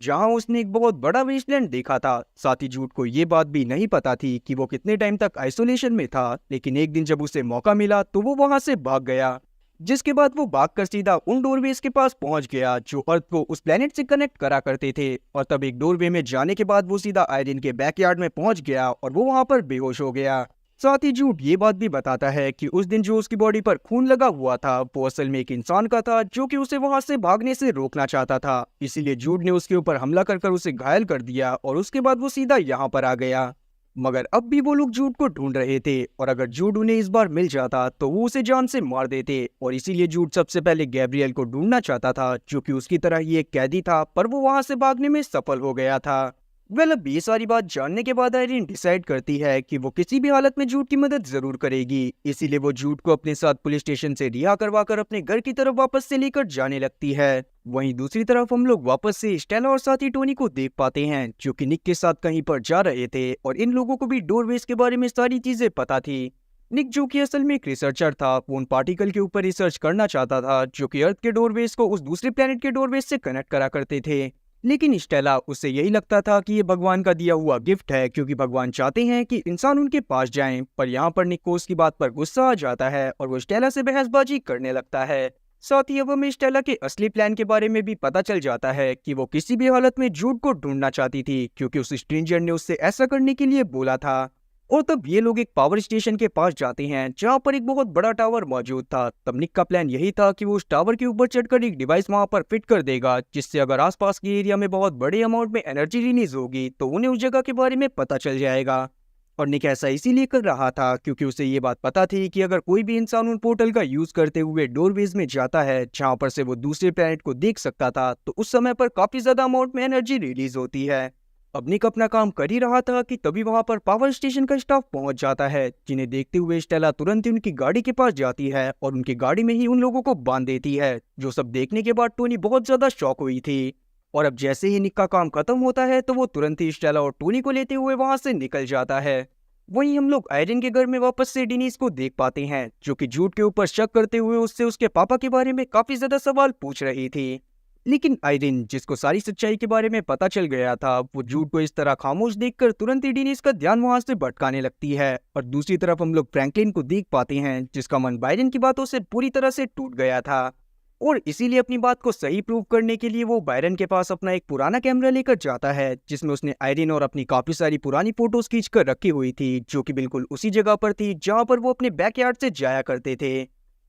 जहां उसने एक बहुत बड़ा वेस्टलैंड देखा था। साथ ही जूड को ये बात भी नहीं पता थी कि वो कितने टाइम तक आइसोलेशन में था, लेकिन एक दिन जब उसे मौका मिला तो वो वहां से भाग गया। जिसके बाद वो भागकर सीधा उन डोरवेज के पास पहुंच गया जो अर्थ को उस प्लेनेट से कनेक्ट करा करते थे। और तब एक डोरवे में जाने के बाद वो सीधा आयरिन के बैकयार्ड में पहुंच गया और वो वहां पर बेहोश हो गया। साथ ही जूड ये बात भी बताता है कि उस दिन जो उसकी बॉडी पर खून लगा हुआ था, वो असल में एक इंसान का था जो कि उसे वहां से भागने से रोकना चाहता था। इसीलिए जूड ने उसके ऊपर हमला कर उसे घायल कर दिया और उसके बाद वो सीधा यहाँ पर आ गया। मगर अब भी वो लोग जूड को ढूंढ रहे थे और अगर जूड उन्हें इस बार मिल जाता तो वो उसे जान से मार देते और इसीलिए जूड सबसे पहले गैब्रियल को ढूंढना चाहता था जो कि उसकी तरह ही एक कैदी था, पर वो वहां से भागने में सफल हो गया था। अब ये सारी बात जानने के बाद आयरिन डिसाइड करती है कि वो किसी भी हालत में जूड की मदद जरूर करेगी, इसीलिए वो जूड को अपने साथ पुलिस स्टेशन से रिहा करवाकर अपने घर की तरफ वापस से लेकर जाने लगती है। वहीं दूसरी तरफ हम लोग वापस से स्टेला और साथी टोनी को देख पाते हैं जो कि निक के साथ कहीं पर जा रहे थे और इन लोगों को भी डोरवेज के बारे में सारी चीजें पता थी। निक जो कि असल में एक रिसर्चर था, वो उन पार्टिकल के ऊपर रिसर्च करना चाहता था जो कि अर्थ के डोरवेज को उस दूसरे प्लेनेट के डोरवेज से कनेक्ट करा करते थे। लेकिन स्टेला, उससे यही लगता था कि ये भगवान का दिया हुआ गिफ्ट है क्योंकि भगवान चाहते हैं कि इंसान उनके पास जाएं, पर यहाँ पर निक को उसकी बात पर गुस्सा आ जाता है और वो स्टेला से बहसबाजी करने लगता है। साथ ही अब हमें स्टेला के असली प्लान के बारे में भी पता चल जाता है कि वो किसी भी हालत में जूड को ढूंढना चाहती थी क्योंकि उस स्ट्रेंजर ने उससे ऐसा करने के लिए बोला था। और तब ये लोग एक पावर स्टेशन के पास जाते हैं जहां पर एक बहुत बड़ा टावर मौजूद था। तब निक का प्लान यही था कि वो उस टावर के ऊपर चढ़कर एक डिवाइस वहां पर फिट कर देगा जिससे अगर आसपास के एरिया में बहुत बड़े अमाउंट में एनर्जी रिलीज होगी तो उन्हें उस जगह के बारे में पता चल जाएगा। और निक ऐसा इसीलिए कर रहा था क्योंकि उसे ये बात पता थी कि अगर कोई भी इंसान उन पोर्टल का यूज करते हुए डोरवेज में जाता है जहां पर से वो दूसरे प्लेनेट को देख सकता था तो उस समय पर काफी ज्यादा अमाउंट में एनर्जी रिलीज होती है। अब निक अपना काम कर ही रहा था कि तभी वहां पर पावर स्टेशन का स्टाफ पहुंच जाता है, जिन्हें देखते हुए स्टेला तुरंत ही उनकी गाड़ी के पास जाती है और उनकी गाड़ी में ही उन लोगों को बांध देती है। जो सब देखने के बाद टोनी बहुत ज्यादा शॉक हुई थी। और अब जैसे ही निक का काम खत्म होता है तो वो तुरंत ही स्टेला और टोनी को लेते हुए वहां से निकल जाता है। वहीं हम लोग आयरन के घर में वापस से डेनिस को देख पाते हैं जो कि जूड के ऊपर शक करते हुए उससे उसके पापा के बारे में काफी ज्यादा सवाल पूछ रही थी। लेकिन आयरिन, जिसको सारी सच्चाई के बारे में पता चल गया था, वो जूड को इस तरह खामोश देखकर तुरंत ही डेनिस का ध्यान वहां से भटकाने लगती है। और दूसरी तरफ हम लोग फ्रैंकलिन को देख पाते हैं जिसका मन बायरन की बातों से पूरी तरह से टूट गया था और इसीलिए अपनी बात को सही प्रूव करने के लिए वो बायरन के पास अपना एक पुराना कैमरा लेकर जाता है जिसमें उसने आयरिन और अपनी काफी सारी पुरानी फोटोज खींच कर रखी हुई थी जो कि बिल्कुल उसी जगह पर थी जहां पर वो अपने बैकयार्ड से जाया करते थे।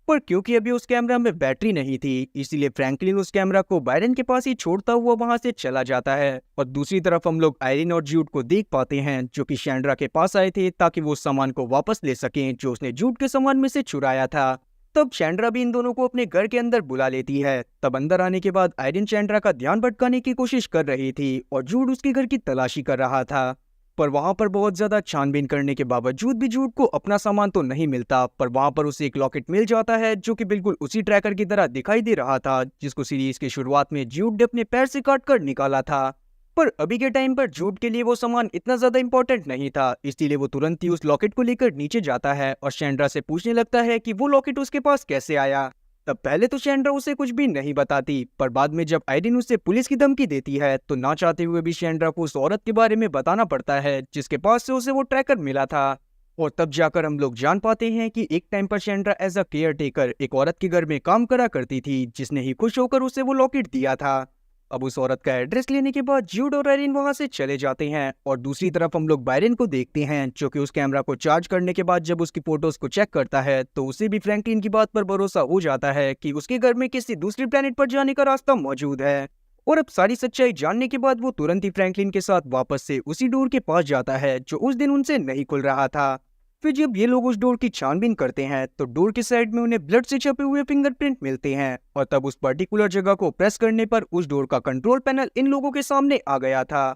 पर क्योंकि अभी उस कैमरा में बैटरी नहीं थी इसीलिए फ्रैंकलिन उस कैमरा को बायरन के पास ही छोड़ता हुआ वहां से चला जाता है। और दूसरी तरफ हम लोग आयरिन और जूड को देख पाते हैं जो कि शैंड्रा के पास आए थे ताकि वो उस सामान को वापस ले सकें जो उसने जूड के सामान में से चुराया था। तब शैंड्रा भी इन दोनों को अपने घर के अंदर बुला लेती है। तब अंदर आने के बाद आयरिन शैंड्रा का ध्यान भटकाने की कोशिश कर रही थी और जूड उसके घर की तलाशी कर रहा था। पर वहां पर बहुत ज्यादा छानबीन करने के बावजूद भी जूड को अपना सामान तो नहीं मिलता, पर वहां पर उसे एक लॉकेट मिल जाता है जो कि बिल्कुल उसी ट्रैकर की तरह दिखाई दे रहा था जिसको सीरीज की शुरुआत में जूड ने अपने पैर से काट कर निकाला था। पर अभी के टाइम पर जूड के लिए वो सामान इतना ज्यादा इंपॉर्टेंट नहीं था, इसीलिए वो तुरंत ही उस लॉकेट को लेकर नीचे जाता है और शैंड्रा से पूछने लगता है कि वो लॉकेट उसके पास कैसे आया। तब पहले तो शैंड्रा उसे कुछ भी नहीं बताती, पर बाद में जब आयरिन उसे पुलिस की धमकी देती है तो ना चाहते हुए भी शैंड्रा को उस औरत के बारे में बताना पड़ता है जिसके पास से उसे वो ट्रैकर मिला था। और तब जाकर हम लोग जान पाते हैं कि एक टाइम पर शैंड्रा एज अ केयर टेकर एक औरत के घर में काम करा करती थी जिसने ही खुश होकर उसे वो लॉकेट दिया था। अब उस औरत का एड्रेस लेने के बाद जूड और आयरिन वहां से चले जाते हैं और दूसरी तरफ हम लोग बायरन को देखते हैं जो कि उस कैमरा को चार्ज करने के बाद जब उसकी फोटोज को चेक करता है तो उसे भी फ्रैंकलिन की बात पर भरोसा हो जाता है कि उसके घर में किसी दूसरे प्लेनेट पर जाने का रास्ता मौजूद है। और अब सारी सच्चाई जानने के बाद वो तुरंत ही फ्रैंकलिन के साथ वापस से उसी डोर के पास जाता है जो उस दिन उनसे नहीं खुल रहा था। फिर जब ये लोग उस डोर की छानबीन करते हैं तो डोर के साइड में उन्हें ब्लड से छपे हुए फिंगरप्रिंट मिलते हैं और तब उस पर्टिकुलर जगह को प्रेस करने पर उस डोर का कंट्रोल पैनल इन लोगों के सामने आ गया था,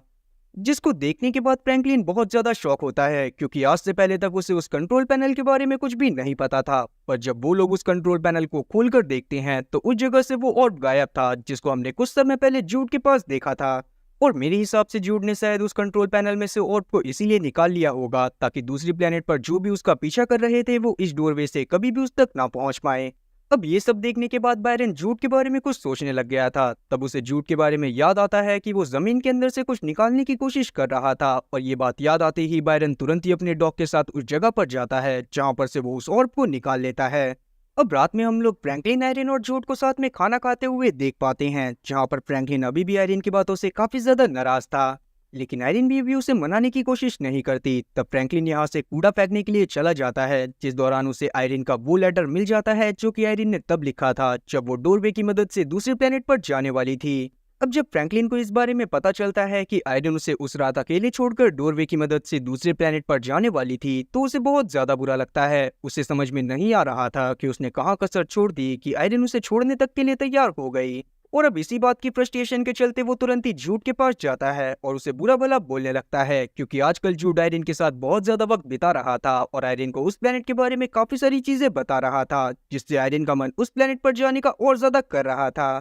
जिसको देखने के बाद फ्रैंकलिन बहुत ज्यादा शॉक होता है क्योंकि आज से पहले तक उसे उस कंट्रोल पैनल के बारे में कुछ भी नहीं पता था। पर जब वो लोग उस कंट्रोल पैनल को खोलकर देखते हैं तो उस जगह से वो ऑर्ब गायब था जिसको हमने कुछ समय पहले जूड के पास देखा था। और मेरे हिसाब से जूड ने शायद उस कंट्रोल पैनल में से ऑर्ब को इसीलिए निकाल लिया होगा ताकि दूसरी प्लेनेट पर जो भी उसका पीछा कर रहे थे वो इस डोरवे से कभी भी उस तक ना पहुंच पाए। अब ये सब देखने के बाद बायरन जूड के बारे में कुछ सोचने लग गया था। तब उसे जूड के बारे में याद आता है कि वो जमीन के अंदर से कुछ निकालने की कोशिश कर रहा था और ये बात याद आते ही बायरन तुरंत ही अपने डॉग के साथ उस जगह पर जाता है जहां पर से वो उस ऑर्ब को निकाल लेता है। अब रात में हम लोग फ्रैंकलिन, आयरिन और जूड को साथ में खाना खाते हुए देख पाते हैं जहां पर फ्रैंकलिन अभी भी आयरिन की बातों से काफी ज्यादा नाराज था, लेकिन आयरिन भी अभी उसे मनाने की कोशिश नहीं करती। तब फ्रैंकलिन यहाँ से कूड़ा फेंकने के लिए चला जाता है जिस दौरान उसे आयरिन का वो लेटर मिल जाता है जो कि आयरिन ने तब लिखा था जब वो डोरवे की मदद से दूसरे प्लेनेट पर जाने वाली थी। अब जब फ्रैंकलिन को इस बारे में पता चलता है कि आयरन उसे उस रात अकेले छोड़कर डोरवे की मदद से दूसरे प्लेनेट पर जाने वाली थी, तो उसे बहुत ज्यादा बुरा लगता है। उसे समझ में नहीं आ रहा था कि उसने कहाँ कसर छोड़ दी कि आयरन उसे छोड़ने तक के लिए तैयार हो गई। और अब इसी बात की फ्रस्ट्रेशन के चलते वो तुरंत ही जूड के पास जाता है और उसे बुरा भला बोलने लगता है, क्योंकि आजकल जूड आयरन के साथ बहुत ज्यादा वक्त बिता रहा था और आयरन को उस प्लेनेट के बारे में काफी सारी चीजें बता रहा था, जिससे आयरन का मन उस प्लेनेट पर जाने का और ज्यादा कर रहा था।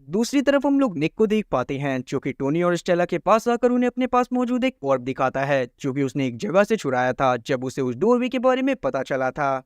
दूसरी तरफ हम लोग निक को देख पाते हैं, जो कि टोनी और स्टेला के पास आकर उन्हें अपने पास मौजूद एक ऑर्ब दिखाता है, जो कि उसने एक जगह से चुराया था जब उसे उस डोरवे के बारे में पता चला था।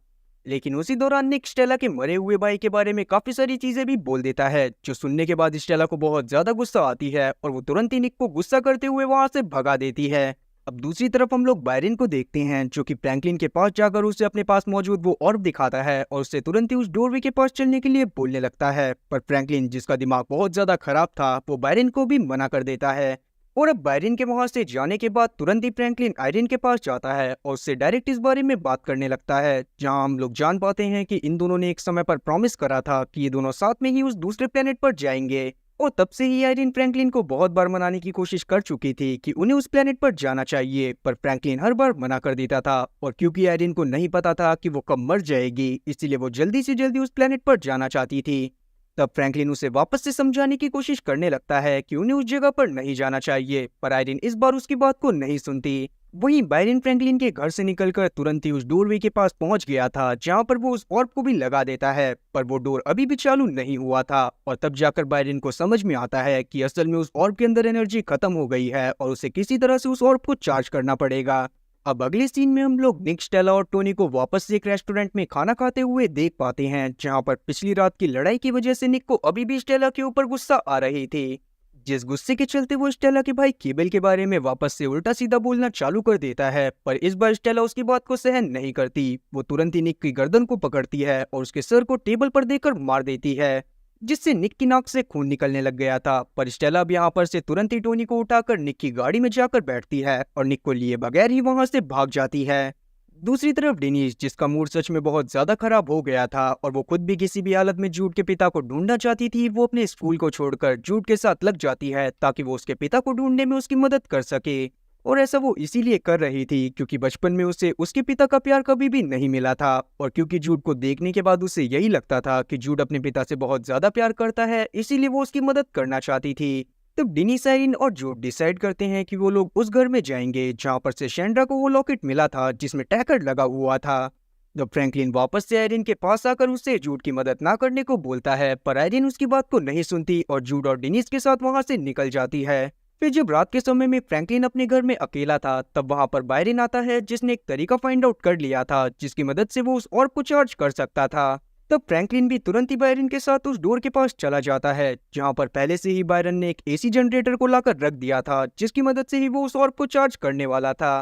लेकिन उसी दौरान निक स्टेला के मरे हुए भाई के बारे में काफी सारी चीजें भी बोल देता है, जो सुनने के बाद स्टेला को बहुत ज्यादा गुस्सा आती है और वो तुरंत ही निक को गुस्सा करते हुए वहां से भगा देती है। अब दूसरी तरफ हम लोग बायरन को देखते हैं, जो कि फ्रैंकलिन के पास जाकर उसे अपने पास मौजूद वो ऑर्ब दिखाता है और उससे तुरंत ही उस डोरवे के पास चलने के लिए बोलने लगता है। पर फ्रैंकलिन, जिसका दिमाग बहुत ज्यादा खराब था, वो बायरन को भी मना कर देता है। और अब बायरन के वहां से जाने के बाद तुरंत ही फ्रैंकलिन आयरन के पास जाता है और उससे डायरेक्ट इस बारे में बात करने लगता है, जहां हम लोग जान पाते हैं कि इन दोनों ने एक समय पर प्रॉमिस करा था कि ये दोनों साथ में ही उस दूसरे प्लेनेट पर जाएंगे। और तब से ही आयरन फ्रैंकलिन को बहुत बार मनाने की कोशिश कर चुकी थी कि उन्हें उस प्लेनेट पर जाना चाहिए, पर फ्रैंकलिन हर बार मना कर देता था। और क्योंकि आयरन को नहीं पता था कि वो कब मर जाएगी, इसीलिए वो जल्दी से जल्दी उस प्लेनेट पर जाना चाहती थी। तब फ्रैंकलिन उसे वापस से समझाने की कोशिश करने लगता है कि उन्हें उस जगह पर नहीं जाना चाहिए, पर आयरन इस बार उसकी बात को नहीं सुनती। वहीं बायरन फ्रैंकलिन के घर से निकलकर तुरंत ही उस डोरवे के पास पहुंच गया था, जहां पर वो उस ऑर्ब को भी लगा देता है, पर वो डोर अभी भी चालू नहीं हुआ था। और तब जाकर बायरन को समझ में आता है कि असल में उस ऑर्ब के अंदर एनर्जी खत्म हो गई है और उसे किसी तरह से उस ऑर्ब को चार्ज करना पड़ेगा। अब अगले सीन में हम लोग निक, स्टेला और टोनी को वापस से एक रेस्टोरेंट में खाना खाते हुए देख पाते हैं, जहां पर पिछली रात की लड़ाई की वजह से निक को अभी भी स्टेला के ऊपर गुस्सा आ रही थी, जिस गुस्से के चलते वो स्टेला के भाई केबल के बारे में वापस से उल्टा सीधा बोलना चालू कर देता है। पर इस बार स्टेला उसकी बात को सहन नहीं करती। वो तुरंत ही निक की गर्दन को पकड़ती है और उसके सर को टेबल पर देकर मार देती है, जिससे निक की नाक से खून निकलने लग गया था। पर स्टेला अब यहाँ पर से तुरंत ही टोनी को उठाकर निक की गाड़ी में जाकर बैठती है और निक को लिए बगैर ही वहां से भाग जाती है। दूसरी तरफ डेनिस, जिसका मूड सच में बहुत ज्यादा खराब हो गया था और वो खुद भी किसी भी हालत में जूड के पिता को ढूंढना चाहती थी, वो अपने स्कूल को छोड़कर जूड के साथ लग जाती है ताकि वो उसके पिता को ढूंढने में उसकी मदद कर सके। और ऐसा वो इसीलिए कर रही थी क्योंकि बचपन में उसे उसके पिता का प्यार कभी भी नहीं मिला था, और क्योंकि जूड को देखने के बाद उसे यही लगता था कि जूड अपने पिता से बहुत ज्यादा प्यार करता है, इसीलिए वो उसकी मदद करना चाहती थी। तब डेनिस, आयरन और जूड डिसाइड करते हैं कि वो लोग उस घर में जाएंगे जहां पर से शैंड्रा को वो लॉकेट मिला था जिसमें टैकर्ड लगा हुआ था। जब फ्रैंकलिन वापस से आयरन के पास आकर उससे जूड की मदद ना करने को बोलता है, पर आयरन उसकी बात को नहीं सुनती और जूड और डेनिस के साथ वहां से निकल जाती है। फिर जब रात के समय में फ्रैंकलिन अपने घर में अकेला था, तब वहां पर बायरन आता है, जिसने एक तरीका फाइंड आउट कर लिया था जिसकी मदद से वो उस ऑर्ब को चार्ज कर सकता था। तब फ्रैंकलिन भी तुरंत ही बायरन के साथ उस डोर के पास चला जाता है, जहां पर पहले से ही बायरन ने एक एसी जनरेटर को लाकर रख दिया था, जिसकी मदद से ही वो उस ऑर्ब को चार्ज करने वाला था।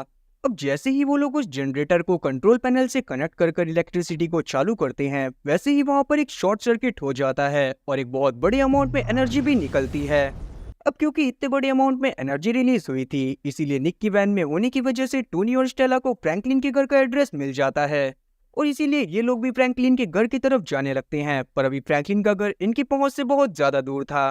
अब जैसे ही वो लोग उस जनरेटर को कंट्रोल पैनल से कनेक्ट कर इलेक्ट्रिसिटी को चालू करते हैं, वैसे ही वहां पर एक शॉर्ट सर्किट हो जाता है और एक बहुत बड़े अमाउंट में एनर्जी भी निकलती है। अब क्योंकि इतने बड़े अमाउंट में एनर्जी रिलीज हुई थी, इसीलिए निक की वैन में होने की वजह से टोनी और स्टेला को फ्रैंकलिन के घर का एड्रेस मिल जाता है, और इसीलिए ये लोग भी फ्रैंकलिन के घर की तरफ जाने लगते हैं। पर अभी फ्रैंकलिन का घर इनकी पहुंच से बहुत ज्यादा दूर था।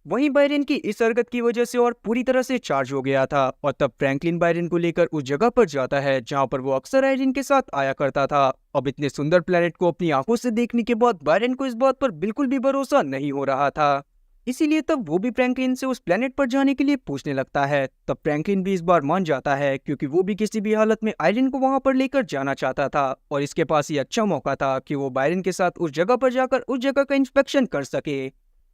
वहीं बायरन की इस हरकत की वजह से और पूरी तरह से चार्ज हो गया था, और तब फ्रैंकलिन बायरन को लेकर उस जगह पर जाता है जहां पर वो अक्सर आयरन के साथ आया करता था। अब इतने सुंदर प्लेनेट को अपनी आंखों से देखने के बाद बायरन को इस बात पर बिल्कुल भी भरोसा नहीं हो रहा था, इसीलिए तब वो भी फ्रैंकलिन से उस प्लेनेट पर जाने के लिए पूछने लगता है। तब फ्रैंकलिन भी इस बार मान जाता है, क्योंकि वो भी किसी भी हालत में आयरन को वहां पर लेकर जाना चाहता था और इसके पास ये अच्छा मौका था कि वो बायरन के साथ उस जगह पर जाकर उस जगह का इंस्पेक्शन कर सके।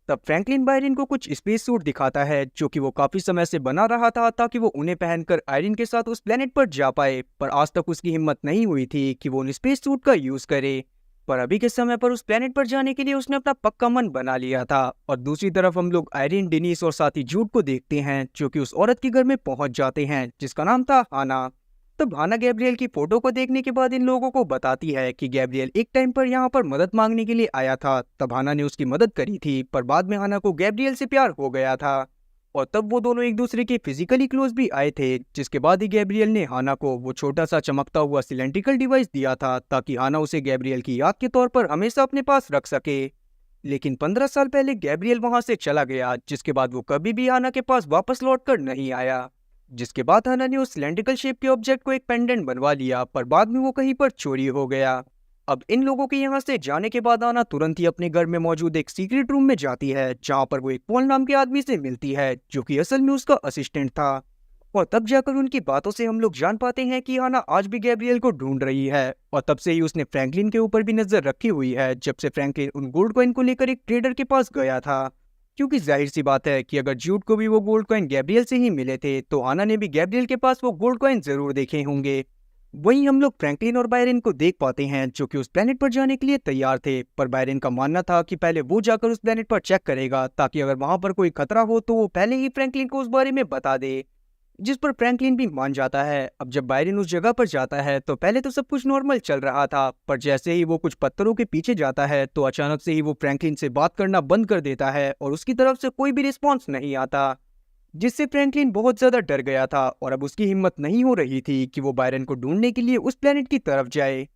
तब फ्रैंकलिन बायरन को कुछ स्पेस सूट दिखाता है जो कि वो काफी समय से बना रहा था, ताकि वो उन्हें पहनकर आयरन के साथ उस प्लेनेट पर जा पाए, पर आज तक उसकी हिम्मत नहीं हुई थी कि वो उन स्पेस सूट का यूज करे। पर अभी के समय पर उस प्लेनेट पर जाने के लिए उसने अपना पक्का मन बना लिया था। और दूसरी तरफ हम लोग आयरन, डेनिस और साथ ही जूड को देखते हैं, जो कि उस औरत के घर में पहुंच जाते हैं जिसका नाम था हाना। तब हाना गैब्रियल की फोटो को देखने के बाद इन लोगों को बताती है कि गैब्रियल एक टाइम पर यहाँ पर मदद मांगने के लिए आया था। तब हाना ने उसकी मदद करी थी, पर बाद में हाना को गैब्रियल से प्यार हो गया था और तब वो दोनों एक दूसरे के फिजिकली क्लोज भी आए थे, जिसके बाद ही गैब्रियल ने हाना को वो छोटा सा चमकता हुआ सिलेंड्रिकल डिवाइस दिया था, ताकि हाना उसे गैब्रियल की याद के तौर पर हमेशा अपने पास रख सके। लेकिन 15 साल पहले गैब्रियल वहां से चला गया, जिसके बाद वो कभी भी हाना के पास वापस लौट कर नहीं आया। जिसके बाद हाना ने उस सिलेंड्रिकल शेप के ऑब्जेक्ट को एक पेंडेंट बनवा लिया, पर बाद में वो कहीं पर चोरी हो गया। अब इन लोगों के यहाँ से जाने के बाद हाना तुरंत ही अपने घर में मौजूद एक सीक्रेट रूम में जाती है, जहाँ पर वो एक पॉल नाम के आदमी से मिलती है, जो कि असल में उसका असिस्टेंट था। और तब जाकर उनकी बातों से हम लोग जान पाते हैं कि हाना आज भी गैब्रियल को ढूंढ रही है, और तब से ही उसने फ्रैंकलिन के ऊपर भी नजर रखी हुई है, जब से फ्रैंकलिन उन गोल्ड कॉइन को लेकर एक ट्रेडर के पास गया था। क्योंकि जाहिर सी बात है कि अगर जूड को भी वो गोल्ड कॉइन गैब्रियल से ही मिले थे, तो हाना ने भी गैब्रियल के पास वो गोल्ड कॉइन जरूर देखे होंगे। वहीं हम लोग फ्रैंकलिन और बायरन को देख पाते हैं, जो कि उस प्लेनेट पर जाने के लिए तैयार थे, पर बायरन का मानना था कि पहले वो जाकर उस प्लेनेट पर चेक करेगा, ताकि अगर वहां पर कोई खतरा हो तो वो पहले ही फ्रैंकलिन को उस बारे में बता दे। जिस पर फ्रैंकलिन भी मान जाता है। अब जब बायरन उस जगह पर जाता है तो पहले तो सब कुछ नॉर्मल चल रहा था, पर जैसे ही वो कुछ पत्थरों के पीछे जाता है तो अचानक से ही वो फ्रैंकलिन से बात करना बंद कर देता है और उसकी तरफ से कोई भी रिस्पॉन्स नहीं आता, जिससे फ्रैंकलिन बहुत ज्यादा डर गया था और अब उसकी हिम्मत नहीं हो रही थी कि वो बायरन को ढूंढने के लिए उस प्लेनेट की तरफ जाए।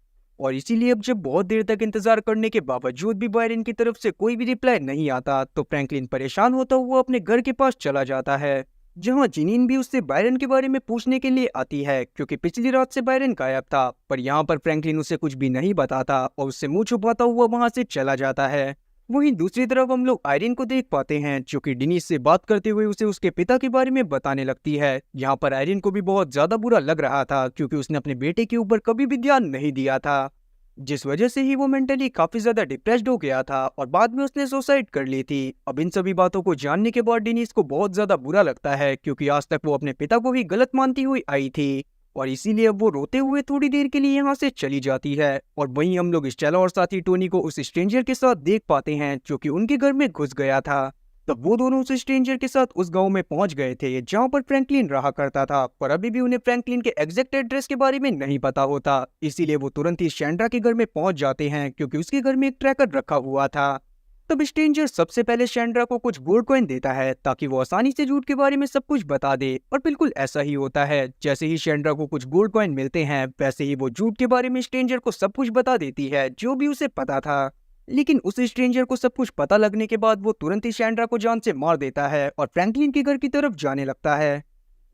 और इसीलिए अब जब बहुत देर तक इंतजार करने के बावजूद भी बायरन की तरफ से कोई भी रिप्लाई नहीं आता, तो फ्रैंकलिन परेशान होता हुआ अपने घर के पास चला जाता है, जहां जिनीन भी उससे बायरन के बारे में पूछने के लिए आती है, क्योंकि पिछली रात से बायरन गायब था। पर यहाँ पर फ्रैंकलिन उसे कुछ भी नहीं बताता और उससे मुंह छुपाता हुआ वहां से चला जाता है। वहीं दूसरी तरफ हम लोग आयरिन को देख पाते हैं, जो कि डिनीज से बात करते हुए उसे उसके पिता के बारे में बताने लगती है। यहाँ पर आयरिन को भी बहुत ज्यादा बुरा लग रहा था, क्योंकि उसने अपने बेटे के ऊपर कभी भी ध्यान नहीं दिया था, जिस वजह से ही वो मेंटली काफी ज्यादा डिप्रेस्ड हो गया था और बाद में उसने सुसाइड कर ली थी। अब इन सभी बातों को जानने के बाद डिनीज को बहुत ज्यादा बुरा लगता है, क्योंकि आज तक वो अपने पिता को ही गलत मानती हुई आई थी, और इसीलिए अब वो रोते हुए थोड़ी देर के लिए यहाँ से चली जाती है। और वहीं हम लोग स्टेला और साथी टोनी को उस स्ट्रेंजर के साथ देख पाते हैं, जो कि उनके घर में घुस गया था। तब वो दोनों उस स्ट्रेंजर के साथ उस गांव में पहुंच गए थे, जहां पर फ्रैंकलिन रहा करता था, पर अभी भी उन्हें फ्रैंकलिन के एग्जैक्ट एड्रेस के बारे में नहीं पता होता। इसीलिए वो तुरंत ही शैंड्रा के घर में पहुंच जाते हैं, क्योंकि उसके घर में एक ट्रैकर रखा हुआ था। तब स्ट्रेंजर सबसे पहले शैंड्रा को कुछ गोल्ड कॉइन देता है, ताकि वो आसानी से जूड के बारे में सब कुछ बता दे। और बिल्कुल ऐसा ही होता है, जैसे ही शैंड्रा को कुछ गोल्ड कॉइन मिलते हैं, वैसे ही वो जूड के बारे में स्ट्रेंजर को सब कुछ बता देती है, जो भी उसे पता था। लेकिन उस स्ट्रेंजर को सब कुछ पता लगने के बाद वो तुरंत ही शैंड्रा को जान से मार देता है और फ्रैंकलिन के घर की तरफ जाने लगता है।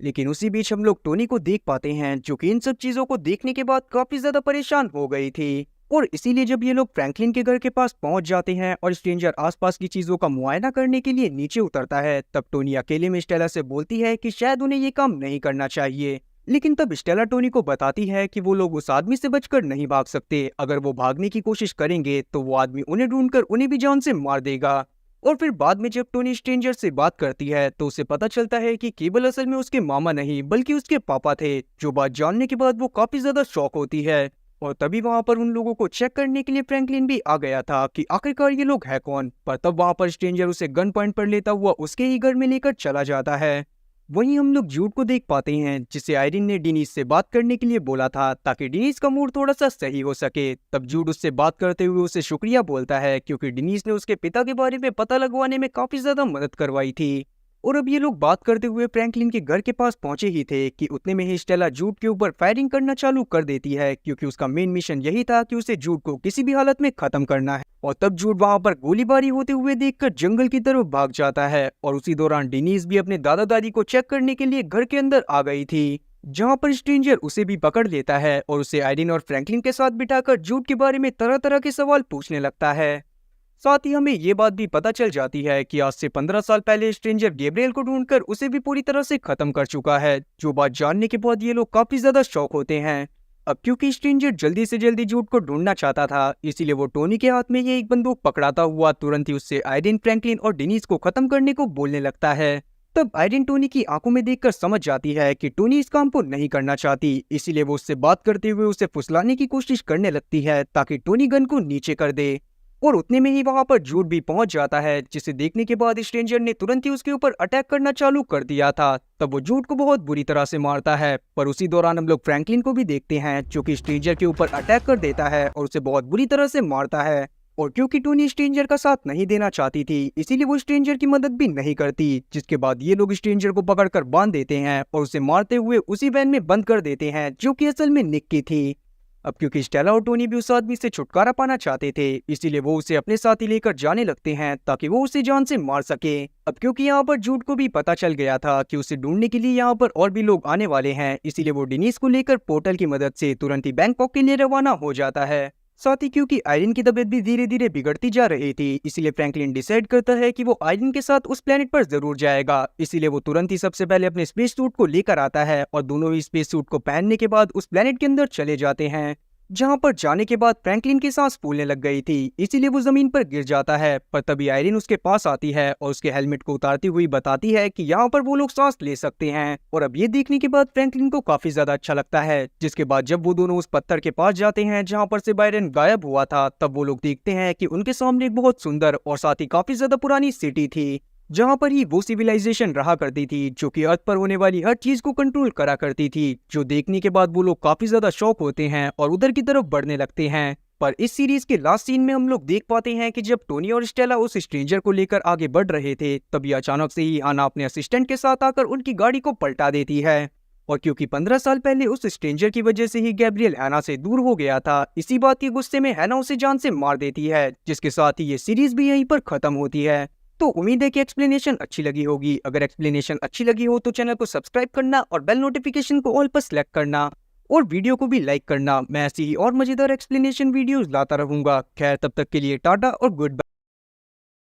लेकिन उसी बीच हम लोग टोनी को देख पाते हैं, जो कि इन सब चीजों को देखने के बाद काफी ज्यादा परेशान हो गई थी। और इसीलिए जब ये लोग फ्रैंकलिन के घर के पास पहुंच जाते हैं और स्ट्रेंजर आसपास की चीजों का मुआयना करने के लिए नीचे उतरता है, तब टोनी अकेले में स्टेला से बोलती है कि शायद उन्हें ये काम नहीं करना चाहिए। लेकिन तब स्टेला टोनी को बताती है कि वो लोग उस आदमी से बचकर नहीं भाग सकते। अगर वो भागने की कोशिश करेंगे तो वो आदमी उन्हें ढूंढकर उन्हें भी जान से मार देगा। और फिर बाद में जब टोनी स्ट्रेंजर से बात करती है तो उसे पता चलता है कि केबल असल में उसके मामा नहीं बल्कि उसके पापा थे, जो बात जानने के बाद वो काफी ज्यादा शॉक होती है। और तभी वहां पर उन लोगों को चेक करने के लिए फ्रैंकलिन भी आ गया था कि आखिरकार ये लोग है कौन। पर तब वहां पर स्ट्रेंजर उसे गन पॉइंट पर लेता हुआ उसके ही घर में लेकर चला जाता है। वहीं हम लोग जूड को देख पाते हैं, जिसे आयरिन ने डिनीज से बात करने के लिए बोला था, ताकि डिनीज का मूड थोड़ा सा सही हो सके। तब जूड उससे बात करते हुए उसे शुक्रिया बोलता है, क्योंकि डिनीज ने उसके पिता के बारे में पता लगवाने में काफी ज्यादा मदद करवाई थी। और अब ये लोग बात करते हुए फ्रैंकलिन के घर के पास पहुंचे ही थे कि उतने में ही स्टेला जूड के ऊपर फायरिंग करना चालू कर देती है, क्योंकि उसका मेन मिशन यही था कि उसे जूड को किसी भी हालत में खत्म करना है। और तब जूड वहां पर गोलीबारी होते हुए देखकर जंगल की तरफ भाग जाता है। और उसी दौरान डिनीज भी अपने दादा दादी को चेक करने के लिए घर के अंदर आ गई थी, जहां पर स्ट्रेंजर उसे भी पकड़ लेता है और उसे आयरिन और फ्रैंकलिन के साथ बिठाकर जूड के बारे में तरह तरह के सवाल पूछने लगता है। साथ ही हमें ये बात भी पता चल जाती है कि आज से 15 साल पहले स्ट्रेंजर गैब्रियल को ढूंढकर उसे भी पूरी तरह से खत्म कर चुका है, जो बात जानने के बाद ये लोग काफी ज्यादा शॉक होते हैं। अब क्योंकि स्ट्रेंजर जल्दी से जल्दी जूड को ढूंढना चाहता था, इसीलिए वो टोनी के हाथ में ये एक बंदूक पकड़ाता हुआ तुरंत ही उससे आयरिन, फ्रैंकलिन और डिनीज को खत्म करने को बोलने लगता है। तब आयरिन टोनी की आंखों में देखकर समझ जाती है कि टोनी इस काम को नहीं करना चाहती, इसीलिए वो उससे बात करते हुए उसे फुसलाने की कोशिश करने लगती है, ताकि टोनी गन को नीचे कर दे। और उतने में ही वहां पर जूड भी पहुंच जाता है, जिसे देखने के बाद स्ट्रेंजर ने तुरंत ही उसके ऊपर अटैक करना चालू कर दिया था। तब वो जूड को बहुत बुरी तरह से मारता है। पर उसी दौरान हम लोग फ्रैंकलिन को भी देखते हैं, जो कि स्ट्रेंजर के ऊपर अटैक कर देता है और उसे बहुत बुरी तरह से मारता है। और क्योंकि टोनी स्ट्रेंजर का साथ नहीं देना चाहती थी, इसीलिए वो स्ट्रेंजर की मदद भी नहीं करती। जिसके बाद ये लोग स्ट्रेंजर को पकड़कर बांध देते हैं और उसे मारते हुए उसी वैन में बंद कर देते हैं, जो कि असल में निक की थी। अब क्योंकि स्टेला और टोनी भी उस आदमी से छुटकारा पाना चाहते थे, इसीलिए वो उसे अपने साथ ही लेकर जाने लगते हैं ताकि वो उसे जान से मार सके। अब क्योंकि यहाँ पर जूड को भी पता चल गया था कि उसे ढूंढने के लिए यहाँ पर और भी लोग आने वाले हैं, इसीलिए वो डेनिस को लेकर पोर्टल की मदद से तुरंत ही बैंकॉक के लिए रवाना हो जाता है। साथ ही क्योंकि आयरन की तबीयत भी धीरे धीरे बिगड़ती जा रही थी, इसीलिए फ्रैंकलिन डिसाइड करता है कि वो आयरन के साथ उस प्लेनेट पर जरूर जाएगा। इसीलिए वो तुरंत ही सबसे पहले अपने स्पेस सूट को लेकर आता है और दोनों ही स्पेस सूट को पहनने के बाद उस प्लेनेट के अंदर चले जाते हैं। जहां पर जाने के बाद फ्रैंकलिन की सांस फूलने लग गई थी, इसीलिए वो जमीन पर गिर जाता है। पर तभी आयरन उसके पास आती है और उसके हेलमेट को उतारती हुई बताती है कि यहाँ पर वो लोग सांस ले सकते हैं। और अब ये देखने के बाद फ्रैंकलिन को काफी ज्यादा अच्छा लगता है। जिसके बाद जब वो दोनों उस पत्थर के पास जाते हैं जहाँ पर से बायरन गायब हुआ था, तब वो लोग देखते हैं कि उनके सामने एक बहुत सुंदर और साथ ही काफी ज्यादा पुरानी सिटी थी, जहां पर ही वो सिविलाइजेशन रहा करती थी जो कि अर्थ पर होने वाली हर चीज को कंट्रोल करा करती थी। जो देखने के बाद वो लोग काफी ज्यादा शॉक होते हैं और उधर की तरफ बढ़ने लगते हैं। पर इस सीरीज के लास्ट सीन में हम लोग देख पाते हैं कि जब टोनी और स्टेला उस स्ट्रेंजर को लेकर आगे बढ़ रहे थे, तभी अचानक से ही आना अपने असिस्टेंट के साथ आकर उनकी गाड़ी को पलटा देती है। और क्योंकि 15 साल पहले उस स्ट्रेंजर की वजह से ही गैब्रियल हैना से दूर हो गया था, इसी बात के गुस्से में हैना उसे जान से मार देती है, जिसके साथ ही ये सीरीज भी यहीं पर खत्म होती है। तो उम्मीद है कि एक्सप्लेनेशन अच्छी लगी होगी। अगर एक्सप्लेनेशन अच्छी लगी हो तो चैनल को सब्सक्राइब करना और बेल नोटिफिकेशन को ऑल पर सिलेक्ट करना और वीडियो को भी लाइक करना। मैं ऐसी ही और मजेदार एक्सप्लेनेशन वीडियोस लाता रहूंगा। खैर, तब तक के लिए टाटा और गुड बाय।